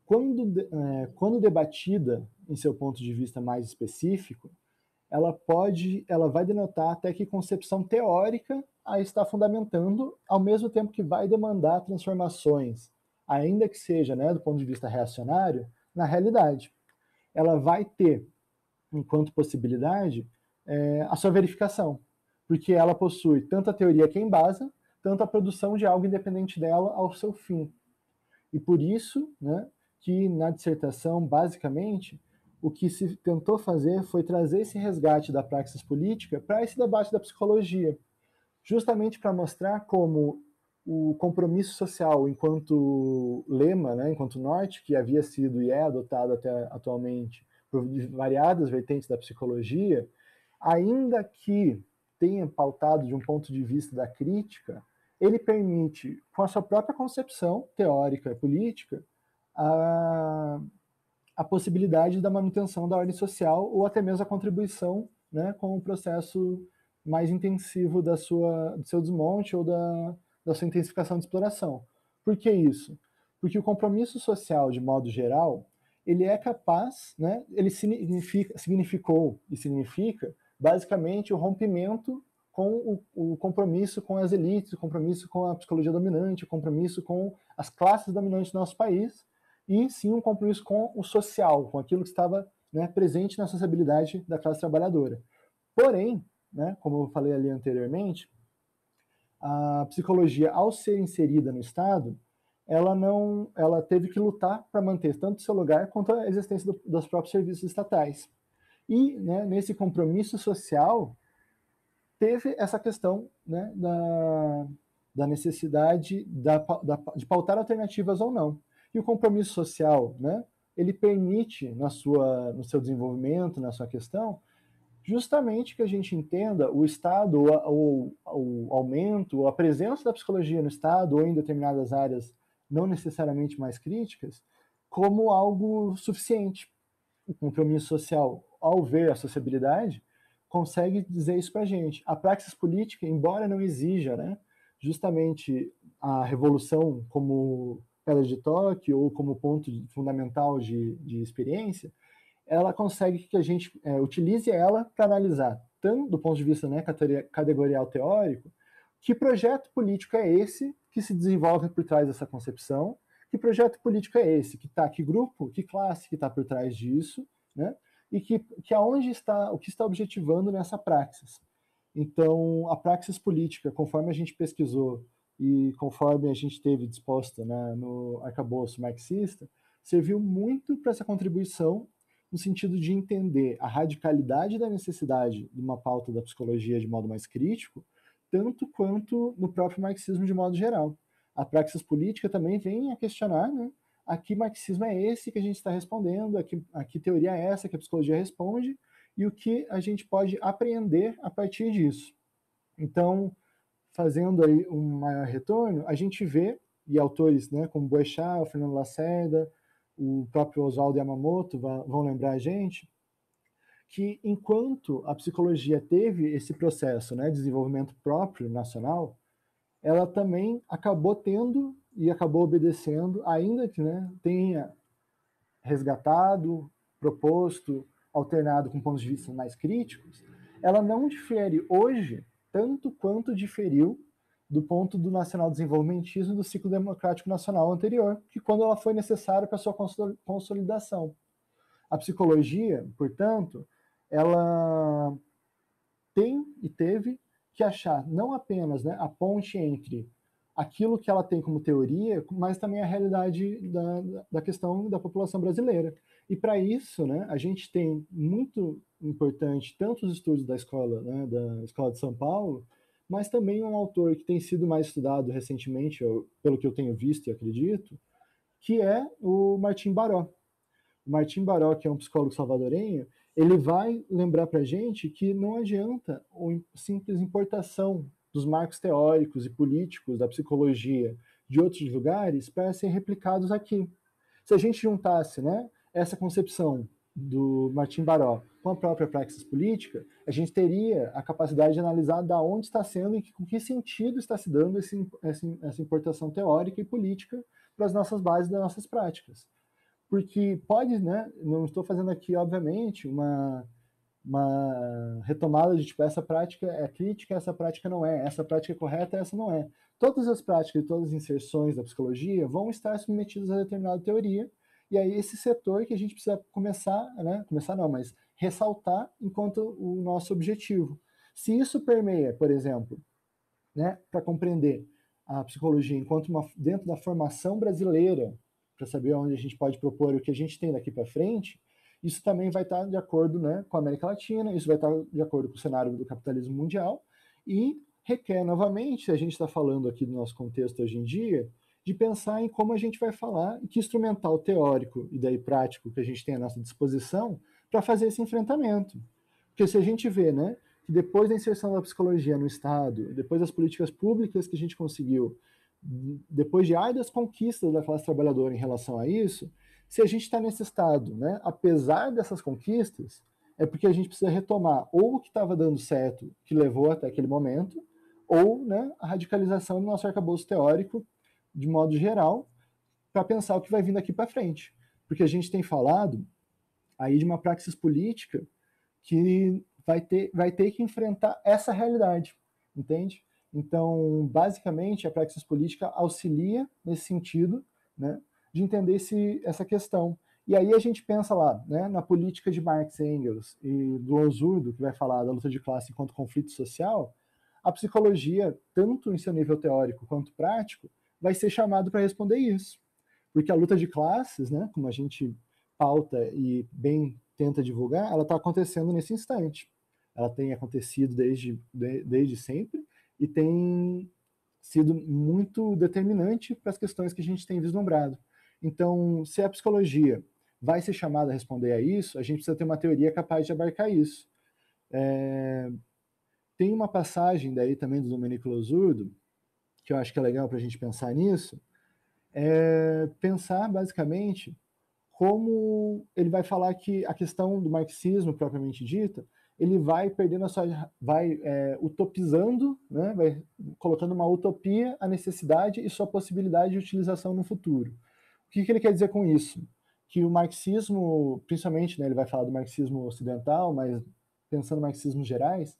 quando debatida em seu ponto de vista mais específico, ela vai denotar até que concepção teórica a está fundamentando, ao mesmo tempo que vai demandar transformações, ainda que seja, né, do ponto de vista reacionário, na realidade. Ela vai ter, enquanto possibilidade, a sua verificação, porque ela possui tanto a teoria que embasa, tanto a produção de algo independente dela ao seu fim. E por isso, né, que na dissertação, basicamente, o que se tentou fazer foi trazer esse resgate da praxis política para esse debate da psicologia, justamente para mostrar como o compromisso social enquanto lema, né, enquanto norte, que havia sido e é adotado até atualmente por variadas vertentes da psicologia, ainda que tenha pautado de um ponto de vista da crítica, ele permite, com a sua própria concepção teórica e política, a possibilidade da manutenção da ordem social ou até mesmo a contribuição, né, com o processo mais intensivo do seu desmonte ou da sua intensificação de exploração. Por que isso? Porque o compromisso social, de modo geral, ele é capaz, né, ele significou e significa, basicamente, o rompimento com o compromisso com as elites, o compromisso com a psicologia dominante, o compromisso com as classes dominantes do nosso país, e sim um compromisso com o social, com aquilo que estava, né, presente na sociabilidade da classe trabalhadora. Porém, né, como eu falei ali anteriormente, a psicologia, ao ser inserida no Estado, ela teve que lutar para manter tanto seu lugar quanto a existência dos próprios serviços estatais. E, né, nesse compromisso social, teve essa questão, né, da necessidade de pautar alternativas ou não. E o compromisso social, né, ele permite, no seu desenvolvimento, na sua questão, justamente que a gente entenda o Estado, o aumento, a presença da psicologia no Estado, ou em determinadas áreas não necessariamente mais críticas, como algo suficiente. O compromisso social, ao ver a sociabilidade, consegue dizer isso para a gente. A praxis política, embora não exija, né, justamente a revolução como pedra de toque ou como ponto fundamental de experiência, ela consegue que a gente utilize ela para analisar, tanto do ponto de vista, né, categorial teórico, que projeto político é esse que se desenvolve por trás dessa concepção, que projeto político é esse, que grupo, que classe que está por trás disso, né, e que aonde está, o que está objetivando nessa praxis. Então, a praxis política, conforme a gente pesquisou e conforme a gente teve disposta, né, no arcabouço marxista, serviu muito para essa contribuição no sentido de entender a radicalidade da necessidade de uma pauta da psicologia de modo mais crítico, tanto quanto no próprio marxismo de modo geral. A praxis política também vem a questionar, né, a que marxismo é esse que a gente está respondendo, a que teoria é essa que a psicologia responde, e o que a gente pode aprender a partir disso. Então, fazendo aí um maior retorno, a gente vê, e autores, né, como Boechat, o Fernando Lacerda, o próprio Oswaldo Yamamoto vão lembrar a gente, que enquanto a psicologia teve esse processo, né, de desenvolvimento próprio nacional, ela também acabou tendo e acabou obedecendo, ainda que, né, tenha resgatado, proposto, alternado com pontos de vista mais críticos, ela não difere hoje tanto quanto diferiu do ponto do nacional-desenvolvimentismo do ciclo democrático nacional anterior, que quando ela foi necessária para sua consolidação. A psicologia, portanto, ela tem e teve que achar não apenas, né, a ponte entre aquilo que ela tem como teoria, mas também a realidade da questão da população brasileira. E para isso, né, a gente tem muito importante tanto os estudos da escola, né, da Escola de São Paulo, mas também um autor que tem sido mais estudado recentemente, pelo que eu tenho visto e acredito, que é o Martim Baró. O Martim Baró, que é um psicólogo salvadorenho, ele vai lembrar para a gente que não adianta a simples importação dos marcos teóricos e políticos da psicologia de outros lugares para serem replicados aqui. Se a gente juntasse, né, essa concepção do Martim Baró com a própria praxis política, a gente teria a capacidade de analisar da onde está sendo e com que sentido está se dando essa importação teórica e política para as nossas bases das nossas práticas. Porque pode, né, não estou fazendo aqui, obviamente, uma retomada de tipo, essa prática é crítica, essa prática não é, essa prática é correta, essa não é. Todas as práticas e todas as inserções da psicologia vão estar submetidas a determinada teoria, e aí esse setor que a gente precisa começar, né, começar não, mas ressaltar enquanto o nosso objetivo. Se isso permeia, por exemplo, né, para compreender a psicologia enquanto dentro da formação brasileira, para saber onde a gente pode propor o que a gente tem daqui para frente, isso também vai estar de acordo, né, com a América Latina, isso vai estar de acordo com o cenário do capitalismo mundial e requer, novamente, se a gente está falando aqui do nosso contexto hoje em dia, de pensar em como a gente vai falar, que instrumental teórico e daí prático que a gente tem à nossa disposição para fazer esse enfrentamento. Porque se a gente vê, né, que depois da inserção da psicologia no Estado, depois das políticas públicas que a gente conseguiu, depois de árduas conquistas da classe trabalhadora em relação a isso, se a gente está nesse estado, né, apesar dessas conquistas, é porque a gente precisa retomar ou o que estava dando certo, que levou até aquele momento, ou, né, a radicalização do nosso arcabouço teórico, de modo geral, para pensar o que vai vir daqui para frente. Porque a gente tem falado aí de uma praxis política que vai ter que enfrentar essa realidade, entende? Então, basicamente, a praxis política auxilia nesse sentido, né, de entender essa questão. E aí a gente pensa lá, né, na política de Marx e Engels e do Osurdo, que vai falar da luta de classe enquanto conflito social, a psicologia, tanto em seu nível teórico quanto prático, vai ser chamado para responder isso. Porque a luta de classes, né, como a gente pauta e bem tenta divulgar, ela está acontecendo nesse instante. Ela tem acontecido desde sempre e tem sido muito determinante para as questões que a gente tem vislumbrado. Então, se a psicologia vai ser chamada a responder a isso, a gente precisa ter uma teoria capaz de abarcar isso. Tem uma passagem daí também do Domenico Losurdo, que eu acho que é legal para a gente pensar nisso, pensar basicamente como ele vai falar que a questão do marxismo propriamente dita, ele vai perdendo vai utopizando, né, vai colocando uma utopia a necessidade e sua possibilidade de utilização no futuro. O que ele quer dizer com isso? Que o marxismo, principalmente, né, ele vai falar do marxismo ocidental, mas pensando em marxismos gerais,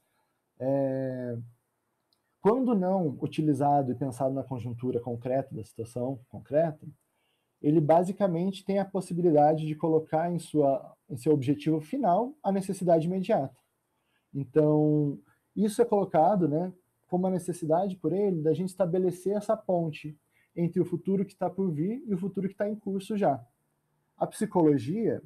quando não utilizado e pensado na conjuntura concreta da situação concreta, ele basicamente tem a possibilidade de colocar em seu objetivo final a necessidade imediata. Então, isso é colocado, né, como a necessidade por ele da gente estabelecer essa ponte entre o futuro que está por vir e o futuro que está em curso já. A psicologia,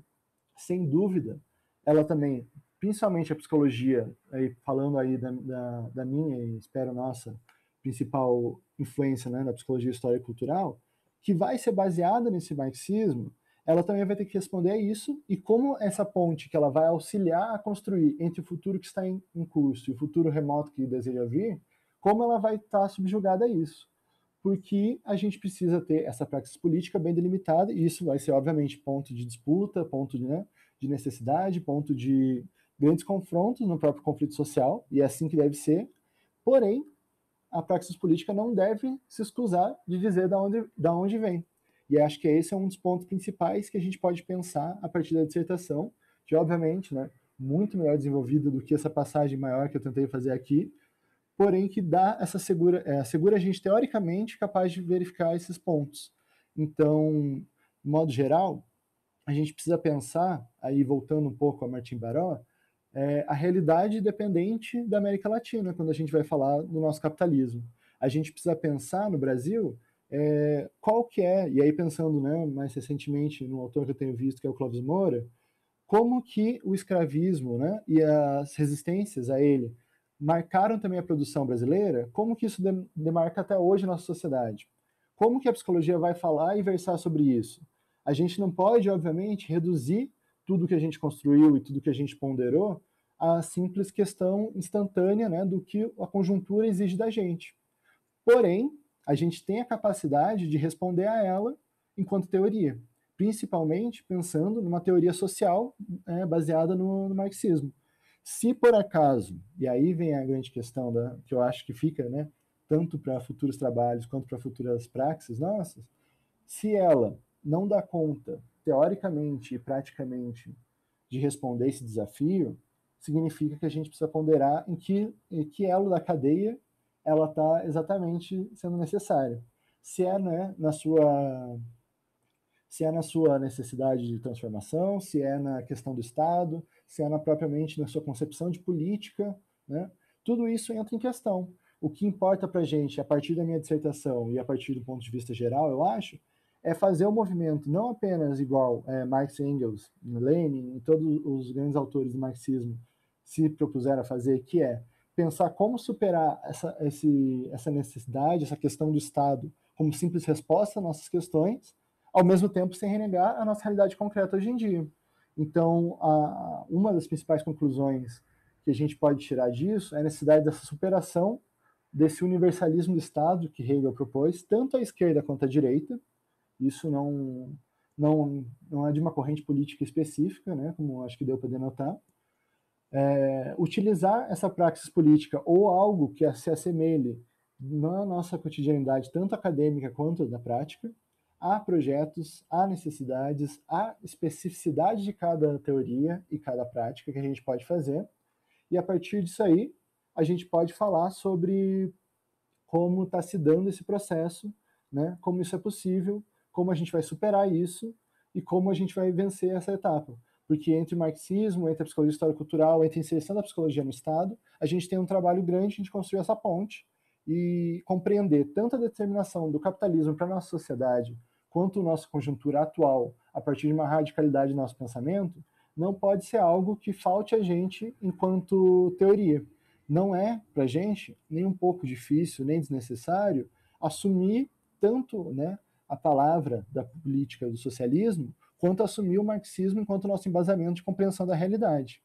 sem dúvida, ela também, principalmente a psicologia, aí, falando aí da minha e espero nossa principal influência, né, na psicologia histórica e cultural, que vai ser baseada nesse marxismo, ela também vai ter que responder a isso e como essa ponte que ela vai auxiliar a construir entre o futuro que está em curso e o futuro remoto que deseja vir, como ela vai estar subjugada a isso. Porque a gente precisa ter essa praxis política bem delimitada e isso vai ser, obviamente, ponto de disputa, ponto de, né, de necessidade, ponto de grandes confrontos no próprio conflito social, e é assim que deve ser. Porém, a praxis política não deve se excusar de dizer da onde vem. E acho que esse é um dos pontos principais que a gente pode pensar a partir da dissertação, que obviamente, né, muito melhor desenvolvida do que essa passagem maior que eu tentei fazer aqui, porém que dá essa segura a gente teoricamente capaz de verificar esses pontos. Então, de modo geral, a gente precisa pensar, aí voltando um pouco a Martim Baró, a realidade dependente da América Latina, quando a gente vai falar do nosso capitalismo. A gente precisa pensar no Brasil qual que é, e aí pensando, né, mais recentemente no autor que eu tenho visto, que é o Clóvis Moura, como que o escravismo, né, e as resistências a ele marcaram também a produção brasileira, como que isso demarca até hoje a nossa sociedade. Como que a psicologia vai falar e versar sobre isso? A gente não pode, obviamente, reduzir tudo que a gente construiu e tudo que a gente ponderou a simples questão instantânea, né, do que a conjuntura exige da gente. Porém, a gente tem a capacidade de responder a ela enquanto teoria, principalmente pensando numa teoria social baseada no marxismo. Se por acaso, e aí vem a grande questão que eu acho que fica, né, tanto para futuros trabalhos quanto para futuras praxis nossas, se ela não dá conta, teoricamente e praticamente, de responder esse desafio, significa que a gente precisa ponderar em que elo da cadeia ela está exatamente sendo necessária. Se é, né, na sua necessidade de transformação, se é na questão do Estado, se é propriamente na sua concepção de política, né? Tudo isso entra em questão. O que importa para a gente, a partir da minha dissertação e a partir do ponto de vista geral, eu acho, é fazer o movimento não apenas igual Marx, Engels, Lenin e todos os grandes autores do marxismo se propuseram a fazer, que é pensar como superar essa necessidade, essa questão do Estado como simples resposta às nossas questões, ao mesmo tempo sem renegar a nossa realidade concreta hoje em dia. Então, uma das principais conclusões que a gente pode tirar disso é a necessidade dessa superação desse universalismo do Estado que Hegel propôs, tanto à esquerda quanto à direita. Isso não é de uma corrente política específica, né, como acho que deu para denotar. Utilizar essa praxis política ou algo que se assemelhe na nossa cotidianidade, tanto acadêmica quanto da prática, há projetos, há necessidades, há especificidade de cada teoria e cada prática que a gente pode fazer, e a partir disso aí, a gente pode falar sobre como está se dando esse processo, né? Como isso é possível, como a gente vai superar isso e como a gente vai vencer essa etapa. Porque entre o marxismo, entre a psicologia histórico-cultural, entre a inserção da psicologia no Estado, a gente tem um trabalho grande de construir essa ponte e compreender tanto a determinação do capitalismo para a nossa sociedade, quanto a nossa conjuntura atual, a partir de uma radicalidade do nosso pensamento, não pode ser algo que falte a gente enquanto teoria. Não é, para a gente, nem um pouco difícil, nem desnecessário, assumir tanto, né, a palavra da política do socialismo, quanto assumir o marxismo enquanto nosso embasamento de compreensão da realidade.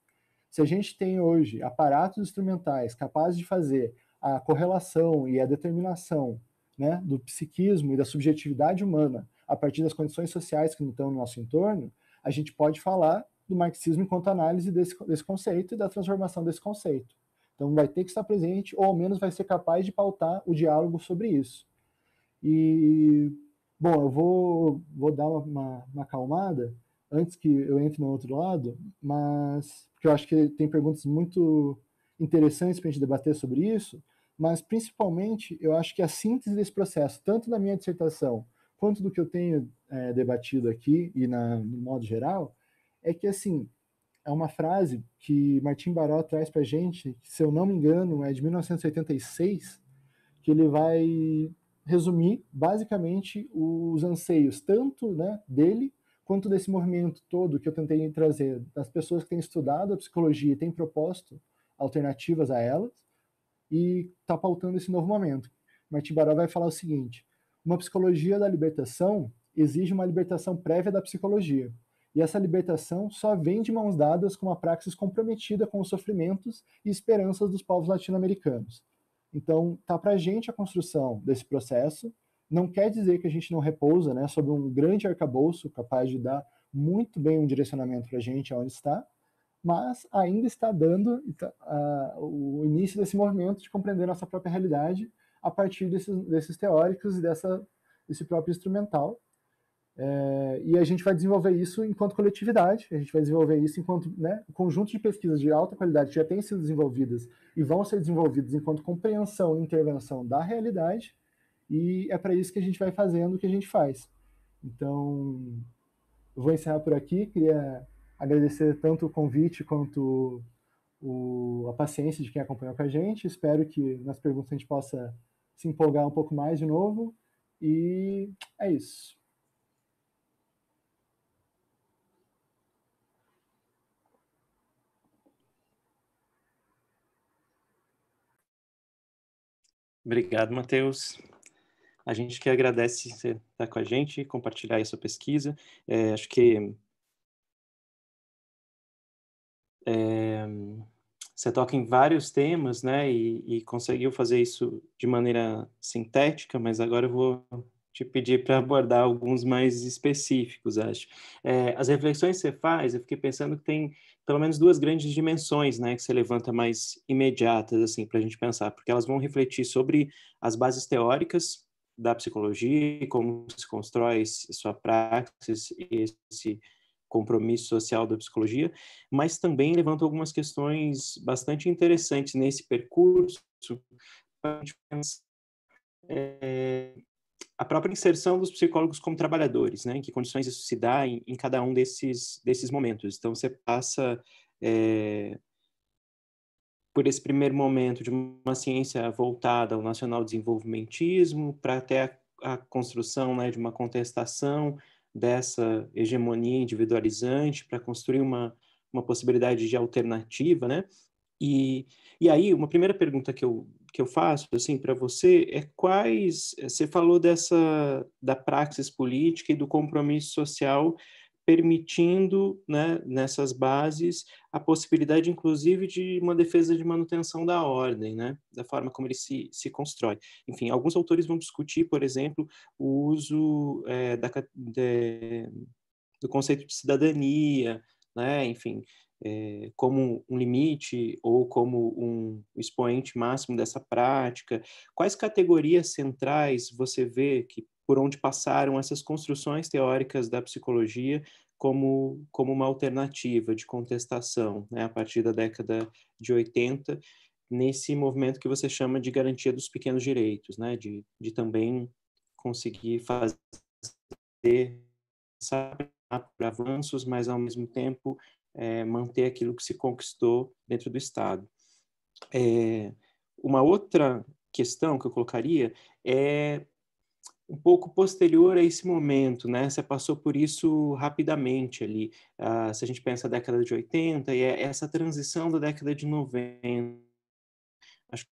Se a gente tem hoje aparatos instrumentais capazes de fazer a correlação e a determinação, né, do psiquismo e da subjetividade humana a partir das condições sociais que estão no nosso entorno, a gente pode falar do marxismo enquanto análise desse conceito e da transformação desse conceito. Então vai ter que estar presente, ou ao menos vai ser capaz de pautar o diálogo sobre isso. E, bom, eu vou dar uma acalmada antes que eu entre no outro lado, mas porque eu acho que tem perguntas muito interessantes para a gente debater sobre isso, mas principalmente eu acho que a síntese desse processo, tanto da minha dissertação quanto do que eu tenho debatido aqui e no modo geral, é que assim, é uma frase que Martim Baró traz para a gente, que, se eu não me engano, é de 1986, que ele vai resumir basicamente os anseios tanto, né, dele quanto desse movimento todo que eu tentei trazer das pessoas que têm estudado a psicologia e têm proposto alternativas a elas e está pautando esse novo momento. Martim Baró vai falar o seguinte: uma psicologia da libertação exige uma libertação prévia da psicologia. E essa libertação só vem de mãos dadas com uma praxis comprometida com os sofrimentos e esperanças dos povos latino-americanos. Então, tá para a gente a construção desse processo. Não quer dizer que a gente não repousa, né, sobre um grande arcabouço capaz de dar muito bem um direcionamento para a gente aonde está, mas ainda está dando o início desse movimento de compreender nossa própria realidade a partir desses teóricos e desse próprio instrumental. E a gente vai desenvolver isso enquanto coletividade, a gente vai desenvolver isso enquanto, né, um conjunto de pesquisas de alta qualidade que já têm sido desenvolvidas e vão ser desenvolvidas enquanto compreensão e intervenção da realidade, e é para isso que a gente vai fazendo o que a gente faz. Então, eu vou encerrar por aqui, queria agradecer tanto o convite quanto a paciência de quem acompanhou com a gente, espero que nas perguntas a gente possa se empolgar um pouco mais de novo, e é isso. Obrigado, Matheus. A gente que agradece você estar com a gente, compartilhar essa pesquisa. Acho que você toca em vários temas, né, e conseguiu fazer isso de maneira sintética, mas agora eu vou te pedir para abordar alguns mais específicos, acho. As reflexões que você faz, eu fiquei pensando que tem pelo menos duas grandes dimensões, né, que você levanta mais imediatas, assim, para a gente pensar, porque elas vão refletir sobre as bases teóricas da psicologia, como se constrói sua praxis e esse compromisso social da psicologia, mas também levanta algumas questões bastante interessantes nesse percurso para a gente pensar a própria inserção dos psicólogos como trabalhadores, né? Em que condições isso se dá em cada um desses momentos. Então, você passa por esse primeiro momento de uma ciência voltada ao nacional-desenvolvimentismo, para até a construção, né, de uma contestação dessa hegemonia individualizante, para construir uma possibilidade de alternativa, né? E aí, uma primeira pergunta que eu faço assim, para você é você falou da praxis política e do compromisso social permitindo, né, nessas bases, a possibilidade, inclusive, de uma defesa de manutenção da ordem, né, da forma como ele se constrói. Enfim, alguns autores vão discutir, por exemplo, o uso do conceito de cidadania, né, enfim, como um limite ou como um expoente máximo dessa prática. Quais categorias centrais você vê que por onde passaram essas construções teóricas da psicologia como uma alternativa de contestação, né, a partir da década de 80, nesse movimento que você chama de garantia dos pequenos direitos, né, de também conseguir fazer para avanços, mas ao mesmo tempo manter aquilo que se conquistou dentro do Estado. Uma outra questão que eu colocaria é um pouco posterior a esse momento, né? Você passou por isso rapidamente ali. Se a gente pensa a década de 80 e essa transição da década de 90, acho que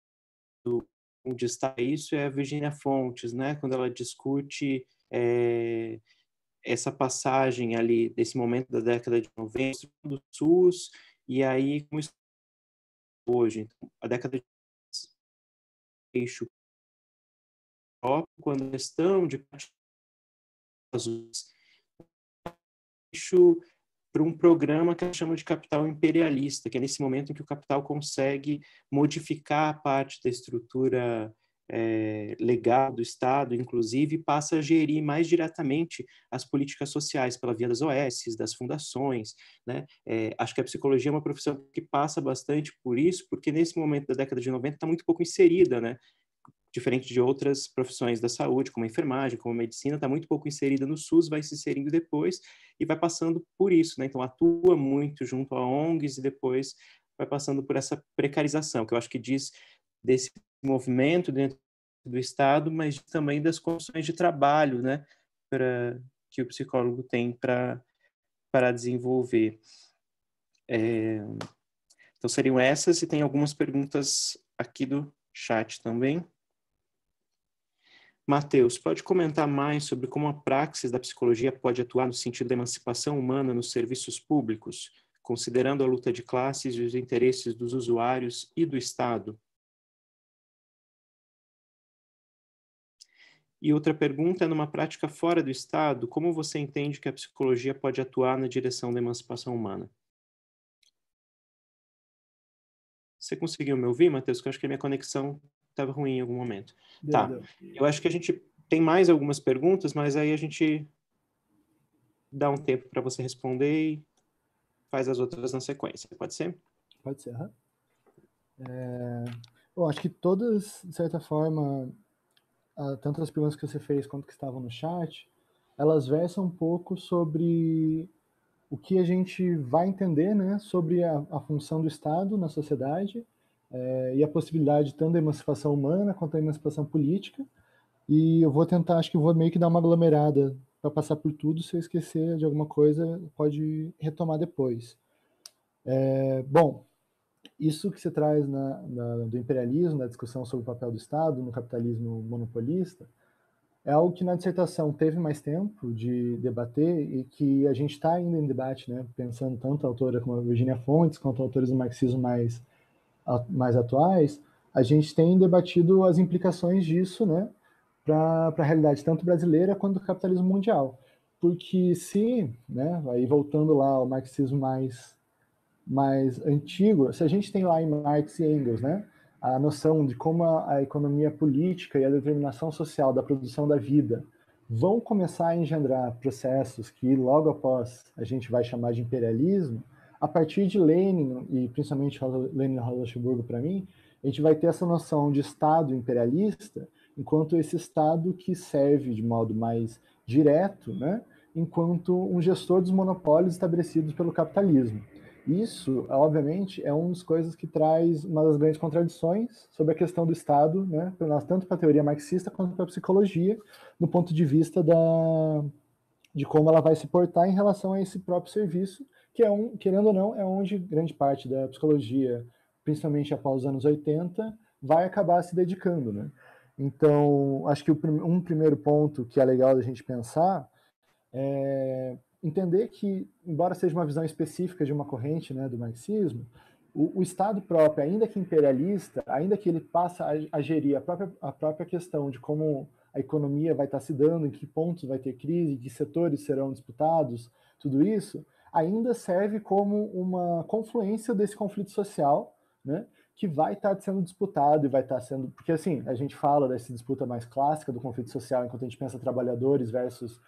onde está isso é a Virginia Fontes, né? Quando ela discute essa passagem ali desse momento da década de 90 do SUS e aí como isso hoje. Então, a década de eixo próprio, quando a questão de eixo para um programa que a gente chama de capital imperialista, que é nesse momento em que o capital consegue modificar parte da estrutura legal do Estado, inclusive, passa a gerir mais diretamente as políticas sociais pela via das OS, das fundações, né? Acho que a psicologia é uma profissão que passa bastante por isso, porque nesse momento da década de 90 está muito pouco inserida, né? Diferente de outras profissões da saúde, como a enfermagem, como a medicina, está muito pouco inserida no SUS, vai se inserindo depois e vai passando por isso, né? Então, atua muito junto a ONGs e depois vai passando por essa precarização, que eu acho que diz desse movimento dentro do Estado, mas também das condições de trabalho, né? Que o psicólogo tem para desenvolver. Então, seriam essas, e tem algumas perguntas aqui do chat também. Matheus, pode comentar mais sobre como a praxis da psicologia pode atuar no sentido da emancipação humana nos serviços públicos, considerando a luta de classes e os interesses dos usuários e do Estado? E outra pergunta é, numa prática fora do Estado, como você entende que a psicologia pode atuar na direção da emancipação humana? Você conseguiu me ouvir, Matheus? Porque eu acho que a minha conexão estava ruim em algum momento. Tá. Eu acho que a gente tem mais algumas perguntas, mas aí a gente dá um tempo para você responder e faz as outras na sequência. Pode ser? Pode ser. Bom, acho que todas, de certa forma, tanto as perguntas que você fez quanto que estavam no chat, elas versam um pouco sobre o que a gente vai entender, né, sobre a função do Estado na sociedade e a possibilidade tanto da emancipação humana quanto da emancipação política. E eu vou tentar, acho que vou meio que dar uma aglomerada para passar por tudo. Se eu esquecer de alguma coisa, pode retomar depois. Bom, isso que você traz do imperialismo, da discussão sobre o papel do Estado no capitalismo monopolista, é algo que na dissertação teve mais tempo de debater e que a gente está ainda em debate, né? Pensando tanto a autora como a Virginia Fontes, quanto autores do marxismo mais atuais, a gente tem debatido as implicações disso, né? Para a realidade tanto brasileira quanto do capitalismo mundial. Porque se, né, aí voltando lá ao marxismo mais antigo, se a gente tem lá em Marx e Engels, né, a noção de como a economia política e a determinação social da produção da vida vão começar a engendrar processos que logo após a gente vai chamar de imperialismo, a partir de Lenin, e principalmente Lenin e Rosa Luxemburgo para mim, a gente vai ter essa noção de Estado imperialista, enquanto esse Estado que serve de modo mais direto, né, enquanto um gestor dos monopólios estabelecidos pelo capitalismo. Isso, obviamente, é uma das coisas que traz uma das grandes contradições sobre a questão do Estado, né, tanto para a teoria marxista quanto para a psicologia, no ponto de vista de como ela vai se portar em relação a esse próprio serviço, que querendo ou não, é onde grande parte da psicologia, principalmente após os anos 80, vai acabar se dedicando, né? Então, acho que um primeiro ponto que é legal da gente pensar entender que, embora seja uma visão específica de uma corrente, né, do marxismo, o Estado próprio, ainda que imperialista, ainda que ele passe a gerir a própria questão de como a economia vai estar se dando, em que pontos vai ter crise, que setores serão disputados, tudo isso, ainda serve como uma confluência desse conflito social, né, que vai estar sendo disputado e vai estar sendo... Porque, assim, a gente fala dessa disputa mais clássica do conflito social, enquanto a gente pensa trabalhadores versus,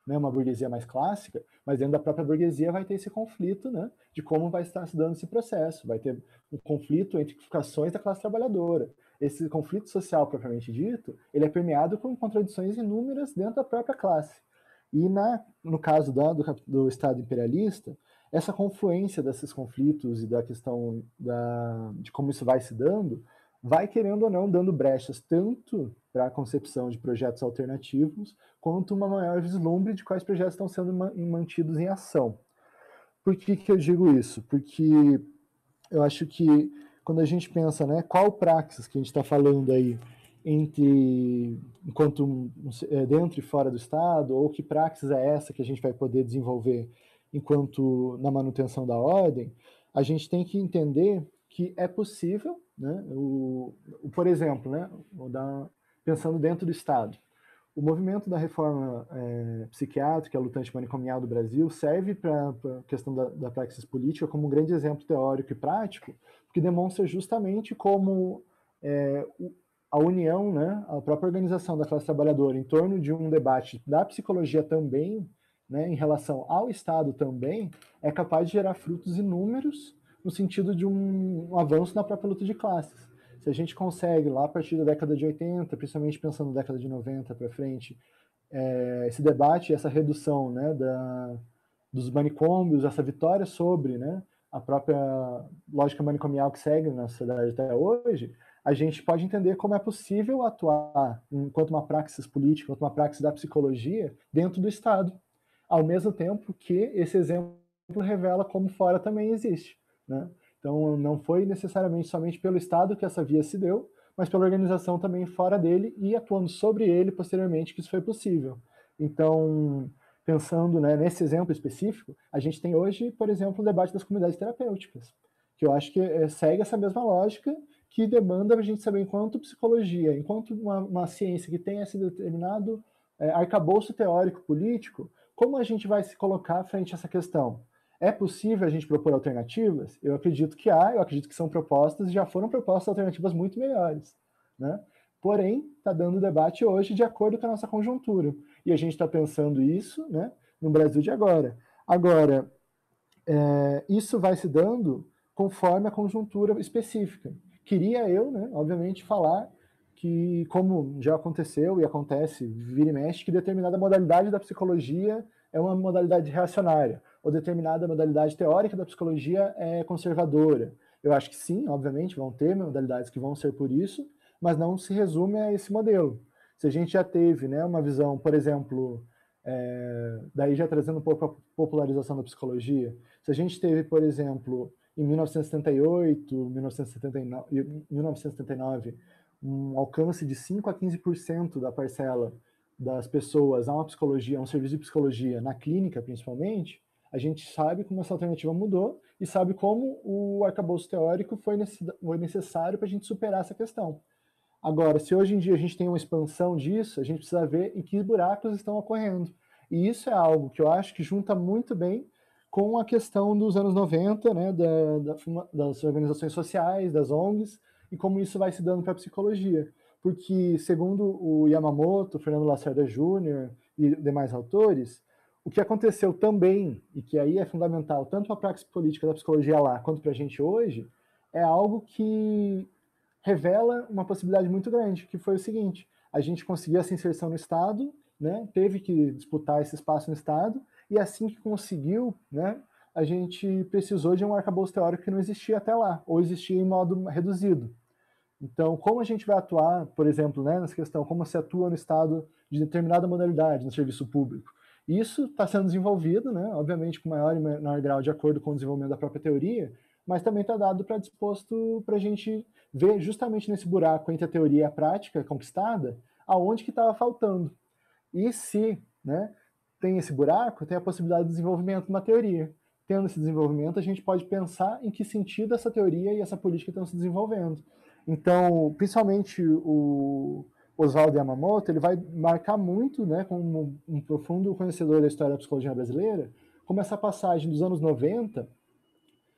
né, uma burguesia mais clássica, mas dentro da própria burguesia vai ter esse conflito, né, de como vai estar se dando esse processo. Vai ter um conflito entre qualificações da classe trabalhadora. Esse conflito social, propriamente dito, ele é permeado com contradições inúmeras dentro da própria classe. E no caso do Estado imperialista, essa confluência desses conflitos e da questão de como isso vai se dando, vai, querendo ou não, dando brechas tanto para a concepção de projetos alternativos, quanto uma maior vislumbre de quais projetos estão sendo mantidos em ação. Por que eu digo isso? Porque eu acho que quando a gente pensa, né, qual praxis que a gente está falando aí enquanto dentro e fora do Estado, ou que praxis é essa que a gente vai poder desenvolver enquanto na manutenção da ordem, a gente tem que entender que é possível, né, por exemplo, né, pensando dentro do Estado, o movimento da reforma psiquiátrica, a luta antimanicomial do Brasil, serve para a questão da praxis política como um grande exemplo teórico e prático, que demonstra justamente como a união, né, a própria organização da classe trabalhadora em torno de um debate da psicologia também, né, em relação ao Estado também, é capaz de gerar frutos inúmeros no sentido de um avanço na própria luta de classes. Se a gente consegue, lá a partir da década de 80, principalmente pensando na década de 90 para frente, esse debate, essa redução, né, dos manicômios, essa vitória sobre, né, a própria lógica manicomial que segue na sociedade até hoje, a gente pode entender como é possível atuar enquanto uma praxis política, enquanto uma praxis da psicologia dentro do Estado, ao mesmo tempo que esse exemplo revela como fora também existe, né? Então, não foi necessariamente somente pelo Estado que essa via se deu, mas pela organização também fora dele e atuando sobre ele posteriormente que isso foi possível. Então, pensando, né, nesse exemplo específico, a gente tem hoje, por exemplo, o debate das comunidades terapêuticas, que eu acho que segue essa mesma lógica que demanda a gente saber, enquanto psicologia, enquanto uma ciência que tem esse determinado arcabouço teórico político, como a gente vai se colocar frente a essa questão? É possível a gente propor alternativas? Eu acredito que há, eu acredito que são propostas, e já foram propostas alternativas muito melhores, né? Porém, está dando debate hoje de acordo com a nossa conjuntura. E a gente está pensando isso, né, no Brasil de agora. Agora, isso vai se dando conforme a conjuntura específica. Queria eu, né, obviamente, falar que, como já aconteceu e acontece, vira e mexe, que determinada modalidade da psicologia é uma modalidade reacionária, ou determinada modalidade teórica da psicologia é conservadora. Eu acho que sim, obviamente, vão ter modalidades que vão ser por isso, mas não se resume a esse modelo. Se a gente já teve, né, uma visão, por exemplo, daí já trazendo um pouco a popularização da psicologia, se a gente teve, por exemplo, em 1978, 1979, um alcance de 5 a 15% da parcela das pessoas a uma psicologia, a um serviço de psicologia, na clínica principalmente, a gente sabe como essa alternativa mudou e sabe como o arcabouço teórico foi necessário para a gente superar essa questão. Agora, se hoje em dia a gente tem uma expansão disso, a gente precisa ver em que buracos estão ocorrendo. E isso é algo que eu acho que junta muito bem com a questão dos anos 90, né, das organizações sociais, das ONGs, e como isso vai se dando para a psicologia. Porque, segundo o Yamamoto, Fernando Lacerda Júnior e demais autores, o que aconteceu também, e que aí é fundamental, tanto para a praxis política da psicologia lá, quanto para a gente hoje, é algo que revela uma possibilidade muito grande, que foi o seguinte: a gente conseguiu essa inserção no Estado, né, teve que disputar esse espaço no Estado, e assim que conseguiu, né, a gente precisou de um arcabouço teórico que não existia até lá, ou existia em modo reduzido. Então, como a gente vai atuar, por exemplo, né, nessa questão, como se atua no Estado de determinada modalidade no serviço público? Isso está sendo desenvolvido, né, obviamente com maior e menor grau de acordo com o desenvolvimento da própria teoria, mas também está dado para disposto para a gente ver justamente nesse buraco entre a teoria e a prática conquistada, aonde que estava faltando. E se, né, tem esse buraco, tem a possibilidade de desenvolvimento de uma teoria. Tendo esse desenvolvimento, a gente pode pensar em que sentido essa teoria e essa política estão se desenvolvendo. Então, principalmente o Oswaldo Yamamoto, ele vai marcar muito, né, como um profundo conhecedor da história da psicologia brasileira, como essa passagem dos anos 90,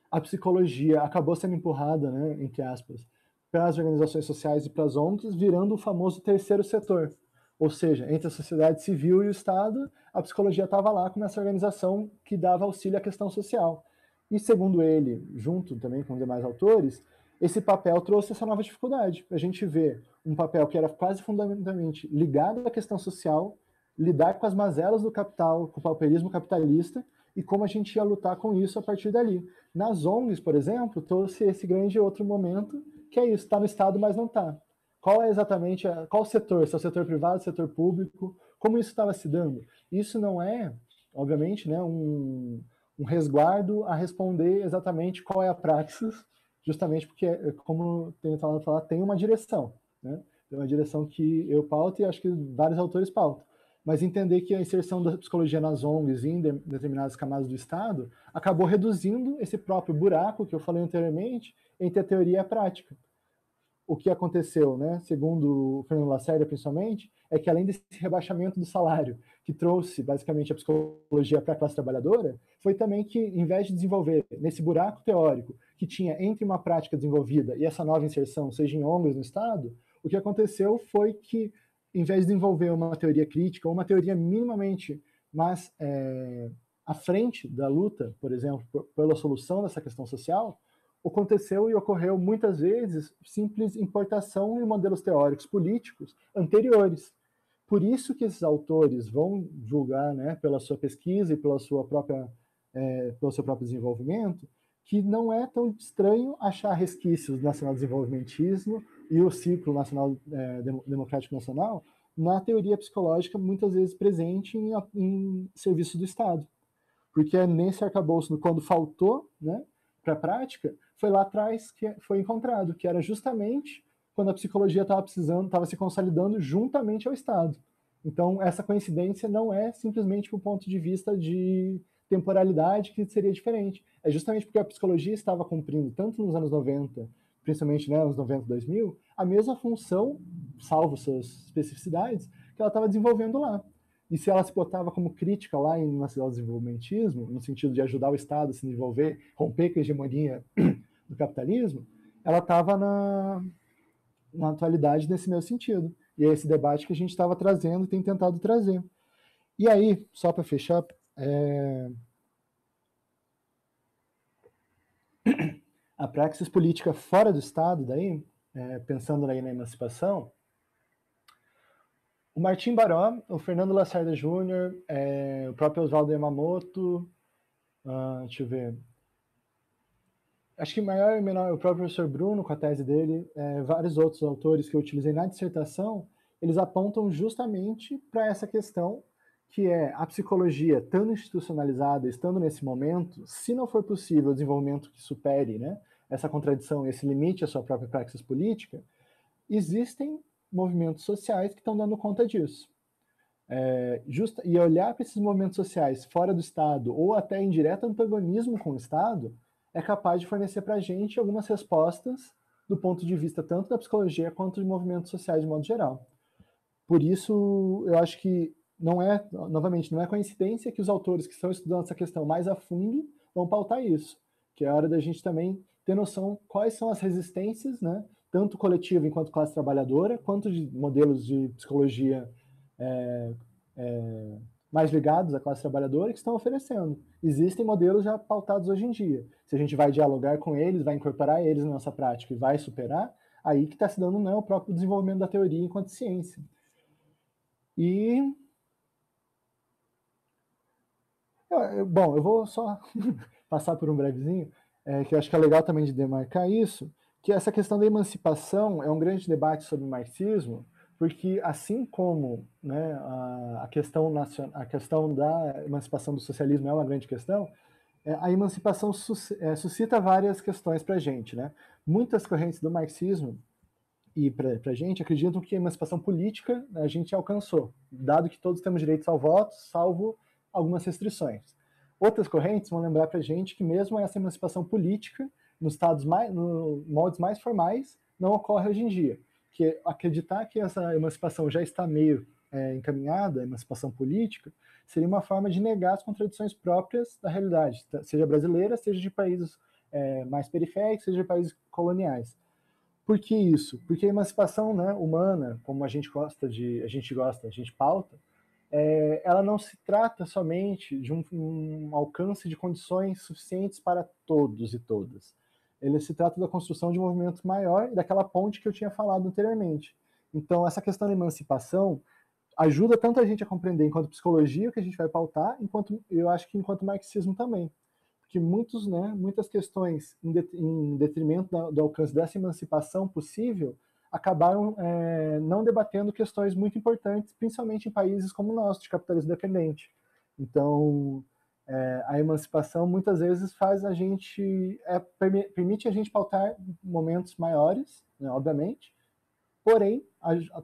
a psicologia acabou sendo empurrada, né, entre aspas, para as organizações sociais e para as ONGs, virando o famoso terceiro setor. Ou seja, entre a sociedade civil e o Estado, a psicologia estava lá como essa organização que dava auxílio à questão social. E segundo ele, junto também com demais autores, esse papel trouxe essa nova dificuldade. A gente vê um papel que era quase fundamentalmente ligado à questão social, lidar com as mazelas do capital, com o pauperismo capitalista, e como a gente ia lutar com isso a partir dali. Nas ONGs, por exemplo, trouxe esse grande outro momento, que é isso, está no Estado, mas não está. Qual é exatamente, qual setor, se é o setor privado, setor público, como isso estava se dando? Isso não é, obviamente, né, um resguardo a responder exatamente qual é a praxis, justamente porque, como tem falado falar, tem uma direção, né? Tem uma direção que eu pauto e acho que vários autores pautam. Mas entender que a inserção da psicologia nas ONGs em determinadas camadas do Estado acabou reduzindo esse próprio buraco que eu falei anteriormente entre a teoria e a prática. O que aconteceu, né, segundo o Fernando Lacerda, principalmente, é que além desse rebaixamento do salário, que trouxe basicamente a psicologia para a classe trabalhadora, foi também que, em vez de desenvolver nesse buraco teórico que tinha entre uma prática desenvolvida e essa nova inserção, seja em ONGs no Estado, o que aconteceu foi que, em vez de desenvolver uma teoria crítica, ou uma teoria minimamente mais à frente da luta, por exemplo, pela solução dessa questão social, aconteceu e ocorreu muitas vezes simples importação em modelos teóricos políticos anteriores. Por isso que esses autores vão julgar, né, pela sua pesquisa e pelo seu próprio desenvolvimento, que não é tão estranho achar resquícios do nacional-desenvolvimentismo e o ciclo nacional democrático nacional na teoria psicológica, muitas vezes presente em serviço do Estado. Porque é nesse arcabouço, quando faltou, né, para a prática, foi lá atrás que foi encontrado, que era justamente quando a psicologia estava se consolidando juntamente ao Estado. Então, essa coincidência não é simplesmente do ponto de vista de temporalidade que seria diferente. É justamente porque a psicologia estava cumprindo, tanto nos anos 90, principalmente, né, nos 90, 2000, a mesma função, salvo suas especificidades, que ela estava desenvolvendo lá. E se ela se botava como crítica lá em nacional-desenvolvimentismo, no sentido de ajudar o Estado a se desenvolver, romper com a hegemonia do capitalismo, ela estava na atualidade nesse mesmo sentido. E é esse debate que a gente estava trazendo e tem tentado trazer. E aí, só para fechar, a praxis política fora do Estado, daí, pensando aí na emancipação, o Martim Baró, o Fernando Lacerda Júnior, o próprio Oswaldo Yamamoto, deixa eu ver, acho que maior e menor, o próprio professor Bruno, com a tese dele, vários outros autores que eu utilizei na dissertação, eles apontam justamente para essa questão, que é a psicologia, estando institucionalizada, estando nesse momento, se não for possível o desenvolvimento que supere, né, essa contradição, esse limite à sua própria praxis política, existem movimentos sociais que estão dando conta disso. E olhar para esses movimentos sociais fora do Estado, ou até em direto antagonismo com o Estado, é capaz de fornecer para a gente algumas respostas do ponto de vista tanto da psicologia quanto de movimentos sociais de modo geral. Por isso, eu acho que novamente, não é coincidência que os autores que estão estudando essa questão mais a fundo vão pautar isso, que é a hora da gente também ter noção quais são as resistências, né, tanto coletiva enquanto classe trabalhadora, quanto de modelos de psicologia mais ligados à classe trabalhadora que estão oferecendo. Existem modelos já pautados hoje em dia. Se a gente vai dialogar com eles, vai incorporar eles na nossa prática e vai superar, aí que está se dando, né, o próprio desenvolvimento da teoria enquanto ciência. E... bom, eu vou só passar por um brevezinho, que eu acho que é legal também de demarcar isso, que essa questão da emancipação é um grande debate sobre o marxismo, porque assim como, né, a questão da emancipação do socialismo é uma grande questão, a emancipação suscita várias questões para a gente, né? Muitas correntes do marxismo e para a gente acreditam que a emancipação política a gente alcançou, dado que todos temos direitos ao voto, salvo algumas restrições. Outras correntes vão lembrar para a gente que mesmo essa emancipação política, nos moldes mais formais, não ocorre hoje em dia. Que acreditar que essa emancipação já está meio encaminhada, a emancipação política, seria uma forma de negar as contradições próprias da realidade, seja brasileira, seja de países mais periféricos, seja de países coloniais. Por que isso? Porque a emancipação, né, humana, como a gente pauta, ela não se trata somente de um alcance de condições suficientes para todos e todas. Ele se trata da construção de um movimento maior e daquela ponte que eu tinha falado anteriormente. Então, essa questão da emancipação ajuda tanto a gente a compreender enquanto psicologia o que a gente vai pautar, enquanto eu acho que enquanto marxismo também. Porque muitas questões em detrimento do alcance dessa emancipação possível acabaram não debatendo questões muito importantes, principalmente em países como o nosso, de capitalismo dependente. Então, a emancipação muitas vezes faz a gente, permite a gente pautar momentos maiores, né, obviamente, porém,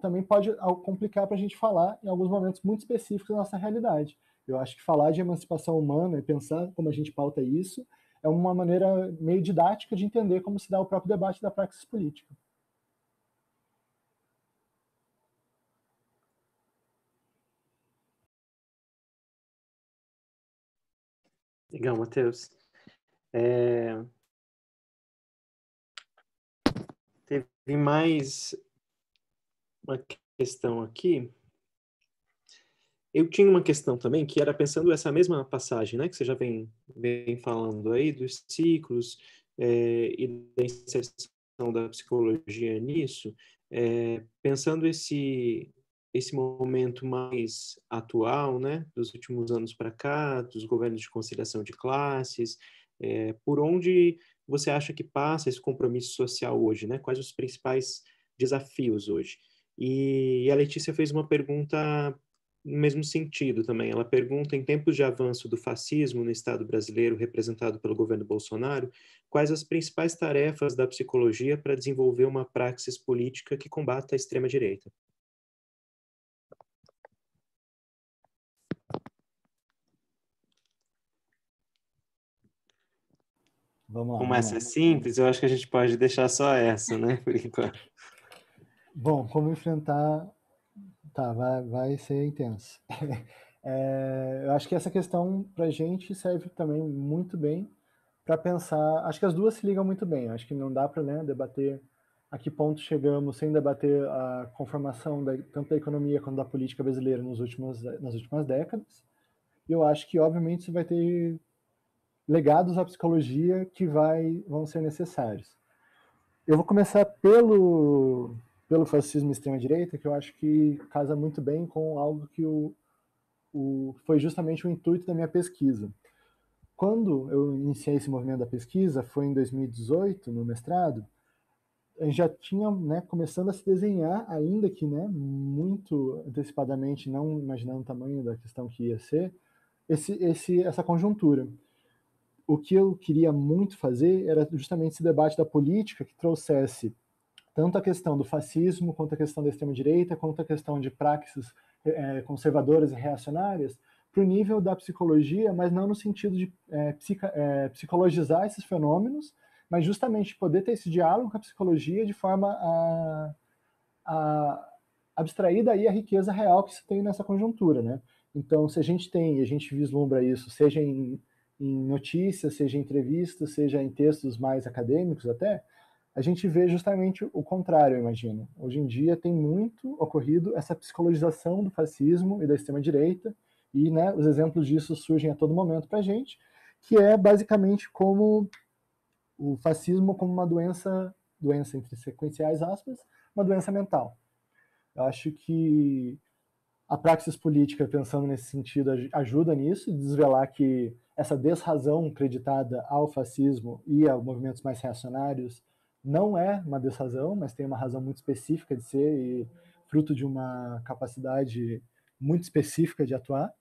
também pode complicar para a gente falar em alguns momentos muito específicos da nossa realidade. Eu acho que falar de emancipação humana e pensar como a gente pauta isso é uma maneira meio didática de entender como se dá o próprio debate da praxis política. Legal, Matheus. Teve mais uma questão aqui. Eu tinha uma questão também, que era pensando essa mesma passagem, né, que você já vem falando aí, dos ciclos e da inserção da psicologia nisso, pensando esse momento mais atual, né, dos últimos anos para cá, dos governos de conciliação de classes, por onde você acha que passa esse compromisso social hoje, né? Quais os principais desafios hoje? E a Letícia fez uma pergunta no mesmo sentido também. Ela pergunta, em tempos de avanço do fascismo no Estado brasileiro, representado pelo governo Bolsonaro, quais as principais tarefas da psicologia para desenvolver uma praxis política que combata a extrema-direita? Vamos lá. Como essa é simples, eu acho que a gente pode deixar só essa, né, por enquanto. Bom, como enfrentar... Tá, vai ser intenso. Eu acho que essa questão para a gente serve também muito bem para pensar. Acho que as duas se ligam muito bem. Acho que não dá para, né, debater a que ponto chegamos sem debater a conformação tanto da economia quanto da política brasileira nas últimas décadas. E eu acho que, obviamente, isso vai ter legados à psicologia que vão ser necessários. Eu vou começar pelo fascismo e extrema-direita, que eu acho que casa muito bem com algo que foi justamente o intuito da minha pesquisa. Quando eu iniciei esse movimento da pesquisa, foi em 2018, no mestrado, a gente já tinha, né, começando a se desenhar, ainda que, né, muito antecipadamente, não imaginando o tamanho da questão que ia ser, essa conjuntura. O que eu queria muito fazer era justamente esse debate da política que trouxesse tanto a questão do fascismo, quanto a questão da extrema-direita, quanto a questão de praxis conservadoras e reacionárias, para o nível da psicologia, mas não no sentido de psicologizar esses fenômenos, mas justamente poder ter esse diálogo com a psicologia de forma a abstrair daí a riqueza real que se tem nessa conjuntura, né? Então, se a gente vislumbra isso, seja em notícias, seja em entrevistas, seja em textos mais acadêmicos até, a gente vê justamente o contrário, eu imagino. Hoje em dia tem muito ocorrido essa psicologização do fascismo e da extrema-direita, e, né, os exemplos disso surgem a todo momento para a gente, que é basicamente como o fascismo como uma doença entre sequenciais aspas, uma doença mental. Eu acho que a praxis política, pensando nesse sentido, ajuda nisso, desvelar que essa desrazão creditada ao fascismo e a movimentos mais reacionários não é uma desrazão, mas tem uma razão muito específica de ser e fruto de uma capacidade muito específica de atuar.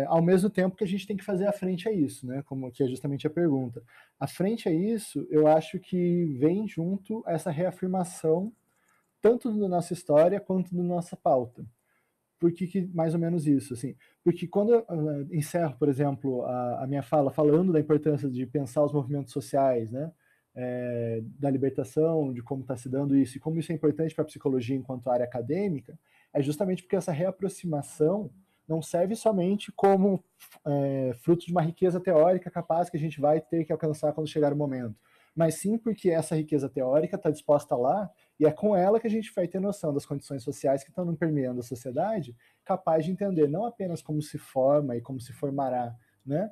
Ao mesmo tempo que a gente tem que fazer a frente a isso, né? Como que é justamente a pergunta. A frente a isso, eu acho que vem junto essa reafirmação tanto da nossa história quanto da nossa pauta. Por que mais ou menos isso? Assim, Porque quando eu encerro, por exemplo, a minha fala falando da importância de pensar os movimentos sociais, né, da libertação, de como está se dando isso, e como isso é importante para a psicologia enquanto área acadêmica, é justamente porque essa reaproximação não serve somente como fruto de uma riqueza teórica capaz que a gente vai ter que alcançar quando chegar o momento, mas sim porque essa riqueza teórica está disposta lá, e é com ela que a gente vai ter noção das condições sociais que estão permeando a sociedade, capaz de entender não apenas como se forma e como se formará, né,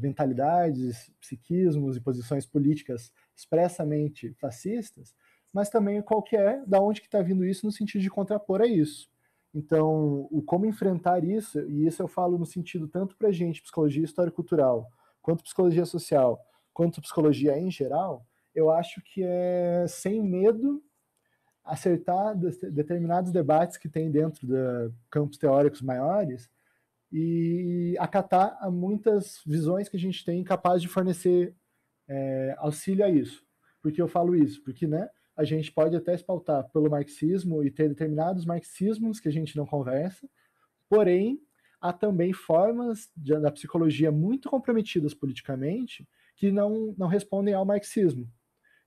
mentalidades, psiquismos e posições políticas expressamente fascistas, mas também qual que é, da onde que está vindo isso no sentido de contrapor a isso. Então, o como enfrentar isso, e isso eu falo no sentido tanto para a gente, psicologia histórico-cultural, quanto psicologia social, quanto psicologia em geral, eu acho que é sem medo acertar determinados debates que tem dentro de campos teóricos maiores e acatar a muitas visões que a gente tem capaz de fornecer auxílio a isso. Por que eu falo isso? Porque, né, a gente pode até se pautar pelo marxismo e ter determinados marxismos que a gente não conversa, porém, há também formas da psicologia muito comprometidas politicamente que não respondem ao marxismo.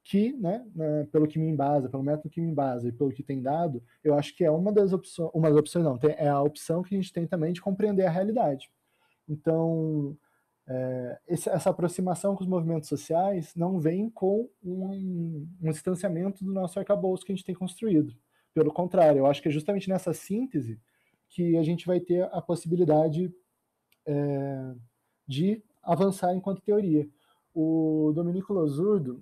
Que, né, pelo que me embasa, pelo método que me embasa e pelo que tem dado, eu acho que é uma das opções não, é a opção que a gente tem também de compreender a realidade. Então, essa aproximação com os movimentos sociais não vem com um distanciamento do nosso arcabouço que a gente tem construído. Pelo contrário, eu acho que é justamente nessa síntese que a gente vai ter a possibilidade de avançar enquanto teoria. O Domenico Losurdo,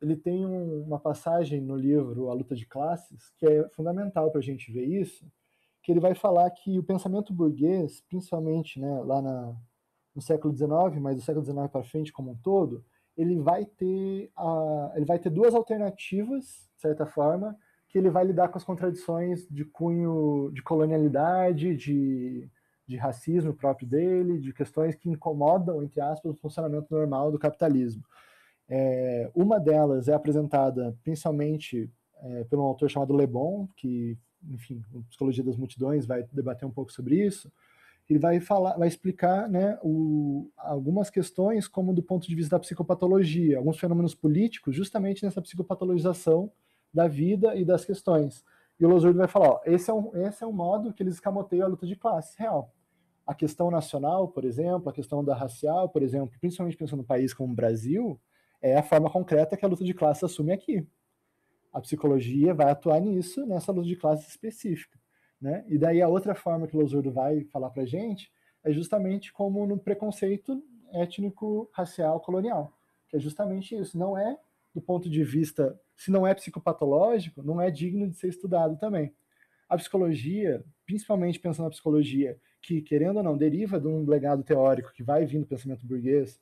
ele tem uma passagem no livro A Luta de Classes, que é fundamental para a gente ver isso, que ele vai falar que o pensamento burguês, principalmente, né, lá no século XIX, mas do século XIX para frente como um todo, ele vai ter duas alternativas, de certa forma, que ele vai lidar com as contradições de cunho de colonialidade, de racismo próprio dele, de questões que incomodam, entre aspas, o funcionamento normal do capitalismo. Uma delas é apresentada principalmente por um autor chamado Le Bon, que, enfim, a Psicologia das Multidões vai debater um pouco sobre isso. Ele vai explicar, né, algumas questões como do ponto de vista da psicopatologia, alguns fenômenos políticos, justamente nessa psicopatologização da vida e das questões. E o Losurdo vai falar, ó, esse é um modo que eles escamoteiam a luta de classe real. A questão nacional, por exemplo, a questão da racial, por exemplo, principalmente pensando no país como o Brasil, é a forma concreta que a luta de classe assume aqui. A psicologia vai atuar nisso, nessa luta de classe específica. Né? E daí a outra forma que o Losurdo vai falar para a gente é justamente como no preconceito étnico, racial, colonial. Que é justamente isso. Não é, do ponto de vista, se não é psicopatológico, não é digno de ser estudado também. A psicologia, principalmente pensando na psicologia, que, querendo ou não, deriva de um legado teórico que vai vir do pensamento burguês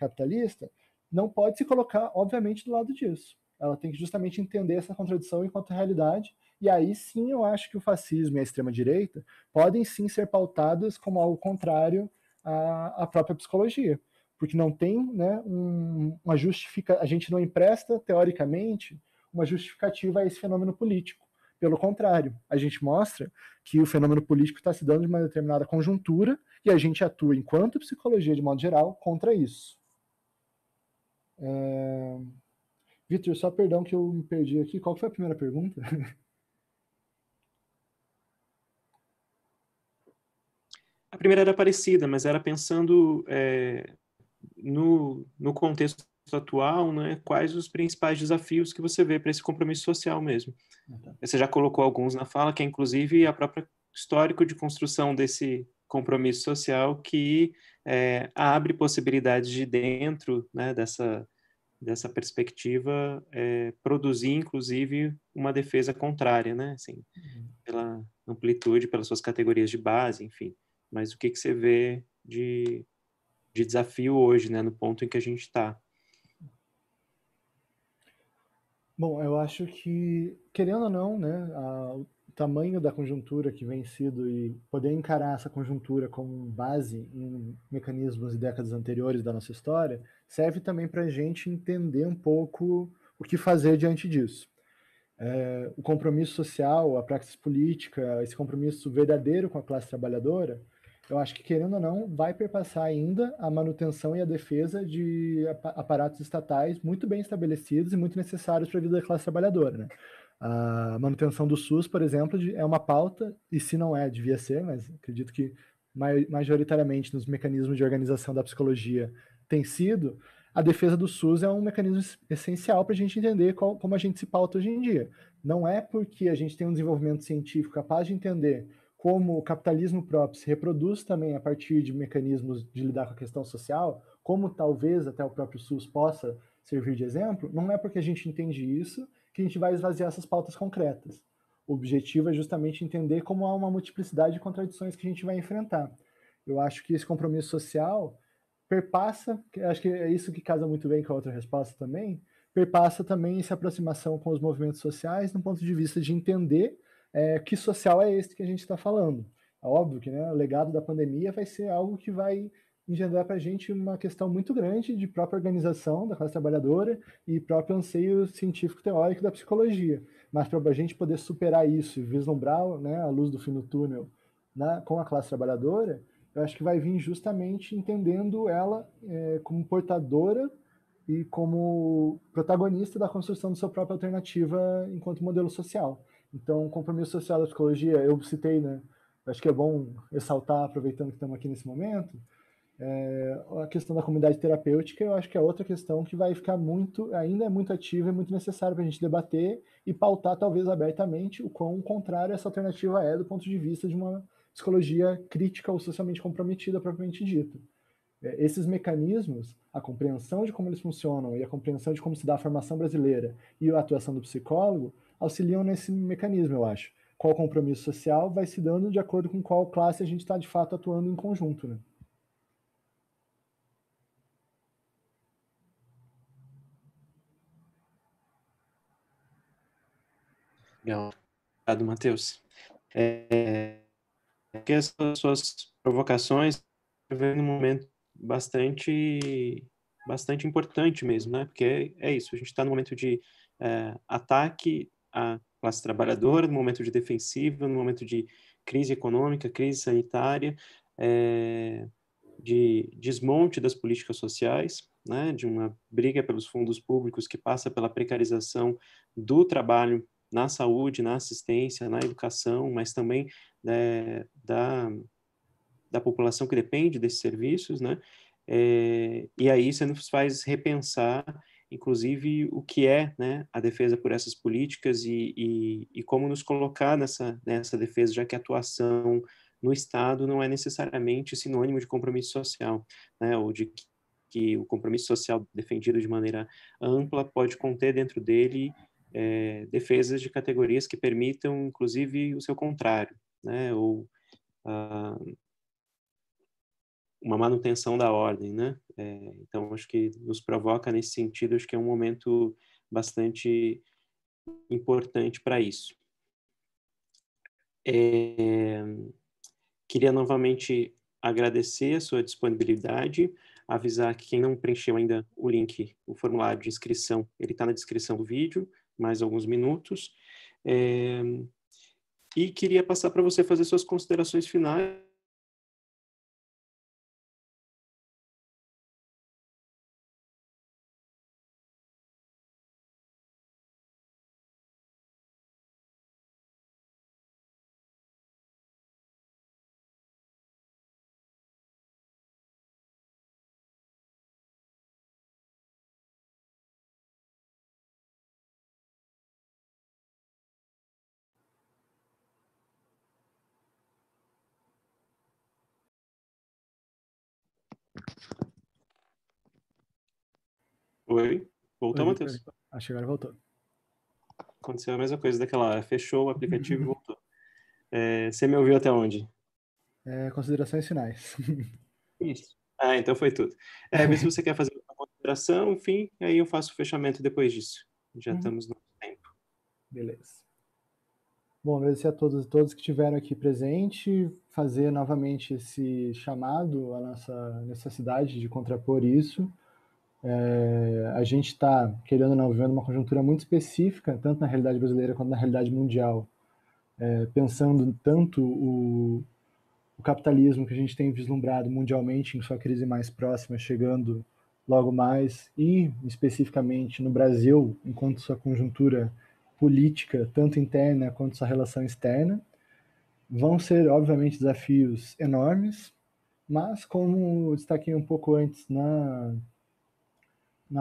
capitalista, não pode se colocar, obviamente, do lado disso. Ela tem que justamente entender essa contradição enquanto realidade, e aí sim eu acho que o fascismo e a extrema-direita podem sim ser pautadas como algo contrário à própria psicologia, porque não tem, né, uma justificativa, a gente não empresta, teoricamente, uma justificativa a esse fenômeno político. Pelo contrário, a gente mostra que o fenômeno político está se dando de uma determinada conjuntura e a gente atua, enquanto psicologia, de modo geral, contra isso. Vitor, só perdão que eu me perdi aqui. Qual foi a primeira pergunta? A primeira era parecida, mas era pensando no contexto atual, né, quais os principais desafios que você vê para esse compromisso social mesmo. Você já colocou alguns na fala, que é inclusive a própria histórico de construção desse compromisso social que abre possibilidades de dentro, né, dessa perspectiva produzir inclusive uma defesa contrária, né, assim, pela amplitude, pelas suas categorias de base, enfim. Mas o que você vê de desafio hoje, né, no ponto em que a gente está? Bom, eu acho que, querendo ou não, né, o tamanho da conjuntura que vem sido e poder encarar essa conjuntura como base em mecanismos e décadas anteriores da nossa história, serve também para a gente entender um pouco o que fazer diante disso. O compromisso social, a praxis política, esse compromisso verdadeiro com a classe trabalhadora, eu acho que, querendo ou não, vai perpassar ainda a manutenção e a defesa de aparatos estatais muito bem estabelecidos e muito necessários para a vida da classe trabalhadora, né? A manutenção do SUS, por exemplo, é uma pauta, e se não é, devia ser, mas acredito que majoritariamente nos mecanismos de organização da psicologia tem sido. A defesa do SUS é um mecanismo essencial para a gente entender como a gente se pauta hoje em dia. Não é porque a gente tem um desenvolvimento científico capaz de entender como o capitalismo próprio se reproduz também a partir de mecanismos de lidar com a questão social, como talvez até o próprio SUS possa servir de exemplo, não é porque a gente entende isso que a gente vai esvaziar essas pautas concretas. O objetivo é justamente entender como há uma multiplicidade de contradições que a gente vai enfrentar. Eu acho que esse compromisso social perpassa, acho que é isso que casa muito bem com a outra resposta também, perpassa também essa aproximação com os movimentos sociais no ponto de vista de entender que social é esse que a gente está falando. É óbvio que, né, o legado da pandemia vai ser algo que vai engendrar para a gente uma questão muito grande de própria organização da classe trabalhadora e próprio anseio científico-teórico da psicologia. Mas para a gente poder superar isso e vislumbrar, né, a luz do fim do túnel com a classe trabalhadora, eu acho que vai vir justamente entendendo ela como portadora e como protagonista da construção de sua própria alternativa enquanto modelo social. Então, o compromisso social da psicologia, eu citei, né? Acho que é bom ressaltar, aproveitando que estamos aqui nesse momento, a questão da comunidade terapêutica, eu acho que é outra questão que vai ficar ainda é muito ativa e muito necessária para a gente debater e pautar, talvez abertamente, o quão contrário essa alternativa é do ponto de vista de uma psicologia crítica ou socialmente comprometida, propriamente dita. Esses mecanismos, a compreensão de como eles funcionam e a compreensão de como se dá a formação brasileira e a atuação do psicólogo auxiliam nesse mecanismo, eu acho. Qual compromisso social vai se dando de acordo com qual classe a gente está, de fato, atuando em conjunto, né? Legal. Obrigado, Matheus. Que as suas provocações vêm num momento bastante importante mesmo, né? Porque é isso, a gente está no momento de ataque à classe trabalhadora, no momento de defensiva, no momento de crise econômica, crise sanitária, de desmonte das políticas sociais, né? De uma briga pelos fundos públicos que passa pela precarização do trabalho na saúde, na assistência, na educação, mas também da população que depende desses serviços, né? E aí isso nos faz repensar, inclusive, o que é, né, a defesa por essas políticas e como nos colocar nessa defesa, já que a atuação no Estado não é necessariamente sinônimo de compromisso social, né? Ou de que o compromisso social defendido de maneira ampla pode conter dentro dele defesas de categorias que permitam, inclusive, o seu contrário, né? Ou uma manutenção da ordem, né? Então, acho que nos provoca nesse sentido, acho que é um momento bastante importante para isso. Queria novamente agradecer a sua disponibilidade, avisar que quem não preencheu ainda o link, o formulário de inscrição, ele está na descrição do vídeo, mais alguns minutos. E queria passar para você fazer suas considerações finais. Oi? Oi, Voltou, Victor. Matheus? Acho que agora voltou. Aconteceu a mesma coisa daquela hora. Fechou o aplicativo e voltou. Você me ouviu até onde? Considerações finais. Isso. Ah, então foi tudo. Vê se você quer fazer uma consideração, enfim, aí eu faço o fechamento depois disso. Já Uhum. estamos no tempo. Beleza. Bom, agradecer a todos e todas que estiveram aqui presente, fazer novamente esse chamado à nossa necessidade de contrapor isso. A gente está, querendo ou não, vivendo uma conjuntura muito específica, tanto na realidade brasileira quanto na realidade mundial, pensando tanto o capitalismo que a gente tem vislumbrado mundialmente em sua crise mais próxima, chegando logo mais, e especificamente no Brasil, enquanto sua conjuntura política, tanto interna quanto sua relação externa, vão ser, obviamente, desafios enormes, mas como destaquei um pouco antes na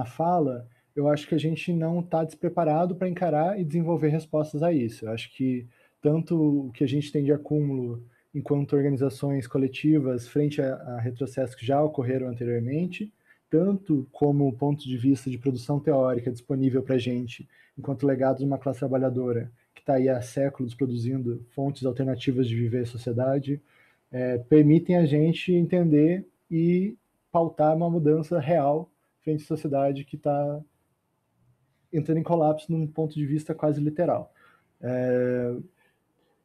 fala, eu acho que a gente não está despreparado para encarar e desenvolver respostas a isso. Eu acho que tanto o que a gente tem de acúmulo enquanto organizações coletivas frente a retrocessos que já ocorreram anteriormente, tanto como o ponto de vista de produção teórica disponível para a gente, enquanto legado de uma classe trabalhadora que está aí há séculos produzindo fontes alternativas de viver a sociedade, permitem a gente entender e pautar uma mudança real frente à sociedade que está entrando em colapso num ponto de vista quase literal.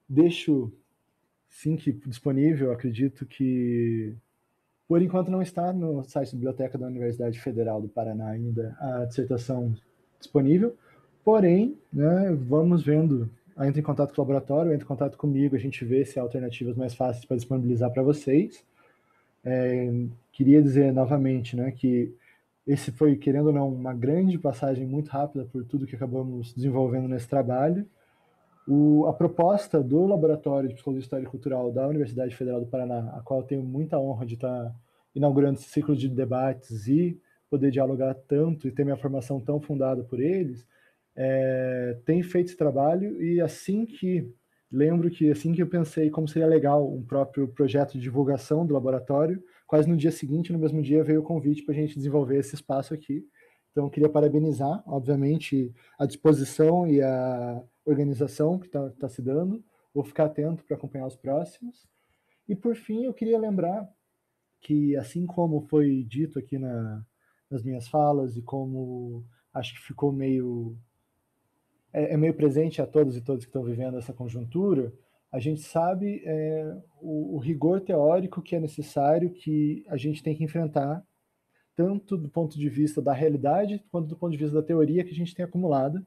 Deixo, sim, que disponível, acredito que, por enquanto, não está no site da Biblioteca da Universidade Federal do Paraná ainda a dissertação disponível, porém, né, vamos vendo, entra em contato com o laboratório, entra em contato comigo, a gente vê se há alternativas mais fáceis para disponibilizar para vocês. Queria dizer novamente, né, que esse foi, querendo ou não, uma grande passagem muito rápida por tudo que acabamos desenvolvendo nesse trabalho. A proposta do Laboratório de Psicologia Histórica e Cultural da Universidade Federal do Paraná, a qual eu tenho muita honra de estar inaugurando esse ciclo de debates e poder dialogar tanto e ter minha formação tão fundada por eles, tem feito esse trabalho e lembro que assim que eu pensei como seria legal um próprio projeto de divulgação do laboratório, quase no dia seguinte, no mesmo dia, veio o convite para a gente desenvolver esse espaço aqui. Então, eu queria parabenizar, obviamente, a disposição e a organização que está se dando. Vou ficar atento para acompanhar os próximos. E, por fim, eu queria lembrar que, assim como foi dito aqui nas minhas falas e como acho que ficou meio presente a todos e todas que estão vivendo essa conjuntura, a gente sabe o rigor teórico que é necessário, que a gente tem que enfrentar, tanto do ponto de vista da realidade, quanto do ponto de vista da teoria que a gente tem acumulada.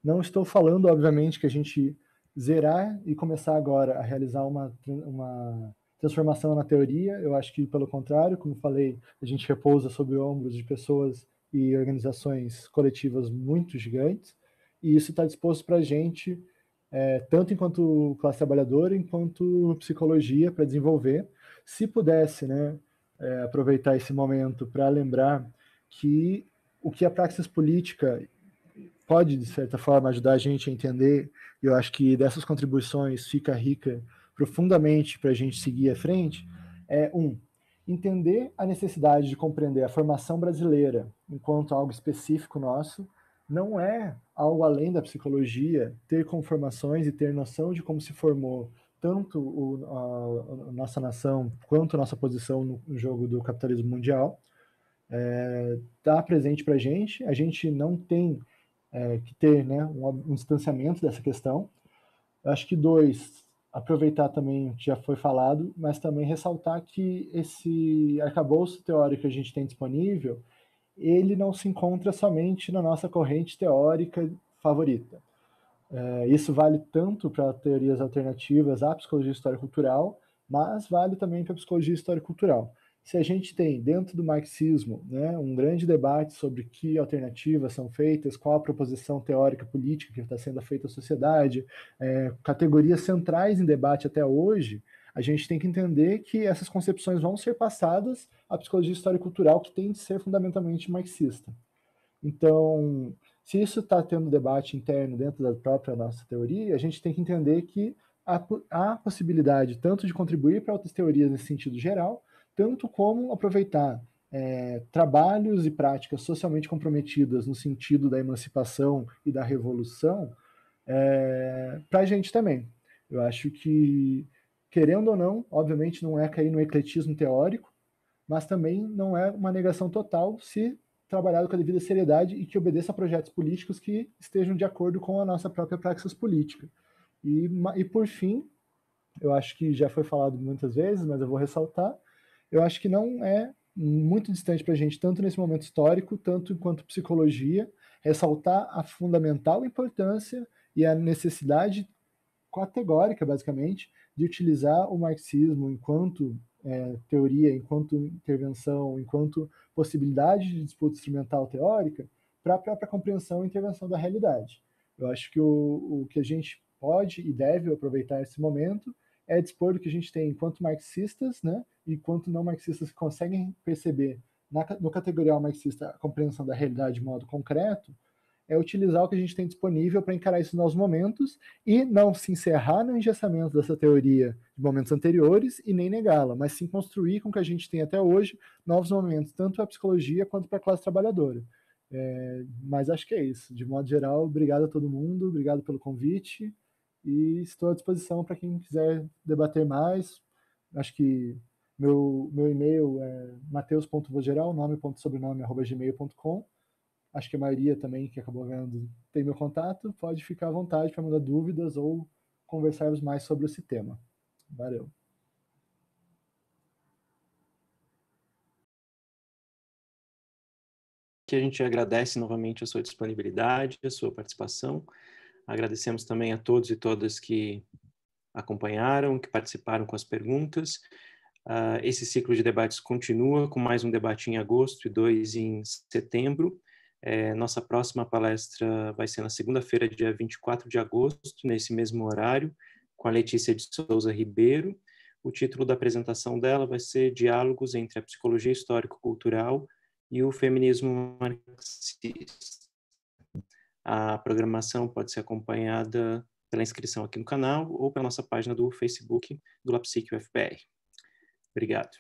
Não estou falando, obviamente, que a gente zerar e começar agora a realizar uma transformação na teoria. Eu acho que, pelo contrário, como falei, a gente repousa sobre ombros de pessoas e organizações coletivas muito gigantes, e isso está disposto para a gente, tanto enquanto classe trabalhadora, enquanto psicologia, para desenvolver. Se pudesse, né, aproveitar esse momento para lembrar que o que a praxis política pode, de certa forma, ajudar a gente a entender, e eu acho que dessas contribuições fica rica profundamente para a gente seguir à frente, entender a necessidade de compreender a formação brasileira enquanto algo específico nosso, não é algo além da psicologia, ter conformações e ter noção de como se formou tanto a nossa nação quanto a nossa posição no jogo do capitalismo mundial, está presente para a gente não tem que ter, né, um distanciamento dessa questão. Acho que aproveitar também o que já foi falado, mas também ressaltar que esse arcabouço teórico que a gente tem disponível, ele não se encontra somente na nossa corrente teórica favorita. Isso vale tanto para teorias alternativas à psicologia histórico-cultural, mas vale também para a psicologia histórico-cultural. Se a gente tem, dentro do marxismo, né, um grande debate sobre que alternativas são feitas, qual a proposição teórica política que está sendo feita à sociedade, categorias centrais em debate até hoje, a gente tem que entender que essas concepções vão ser passadas à psicologia histórico-cultural, que tem de ser fundamentalmente marxista. Então, se isso está tendo debate interno dentro da própria nossa teoria, a gente tem que entender que há possibilidade tanto de contribuir para outras teorias nesse sentido geral, tanto como aproveitar trabalhos e práticas socialmente comprometidas no sentido da emancipação e da revolução para a gente também. Eu acho que, querendo ou não, obviamente não é cair no ecletismo teórico, mas também não é uma negação total se trabalhado com a devida seriedade e que obedeça a projetos políticos que estejam de acordo com a nossa própria praxis política. E por fim, eu acho que já foi falado muitas vezes, mas eu vou ressaltar, eu acho que não é muito distante para a gente, tanto nesse momento histórico, tanto enquanto psicologia, ressaltar a fundamental importância e a necessidade categórica, basicamente, de utilizar o marxismo enquanto teoria, enquanto intervenção, enquanto possibilidade de disputa instrumental teórica para a própria compreensão e intervenção da realidade. Eu acho que o que a gente pode e deve aproveitar esse momento é dispor do que a gente tem enquanto marxistas, né, e enquanto não marxistas que conseguem perceber no categorial marxista a compreensão da realidade de modo concreto, é utilizar o que a gente tem disponível para encarar esses novos momentos e não se encerrar no engessamento dessa teoria de momentos anteriores e nem negá-la, mas sim construir com o que a gente tem até hoje novos momentos, tanto para a psicologia quanto para a classe trabalhadora. Mas acho que é isso. De modo geral, obrigado a todo mundo, obrigado pelo convite e estou à disposição para quem quiser debater mais. Acho que meu e-mail é mateus.vogeral, nome.sobrenome@gmail.com. Acho que a maioria também que acabou vendo tem meu contato, pode ficar à vontade para mandar dúvidas ou conversarmos mais sobre esse tema. Valeu. Que a gente agradece novamente a sua disponibilidade, a sua participação. Agradecemos também a todos e todas que acompanharam, que participaram com as perguntas. Esse ciclo de debates continua com mais um debate em agosto e 2 em setembro. Nossa próxima palestra vai ser na segunda-feira, dia 24 de agosto, nesse mesmo horário, com a Letícia de Souza Ribeiro. O título da apresentação dela vai ser Diálogos entre a Psicologia Histórico-Cultural e o Feminismo Marxista. A programação pode ser acompanhada pela inscrição aqui no canal ou pela nossa página do Facebook do LabPsique UFPR. Obrigado.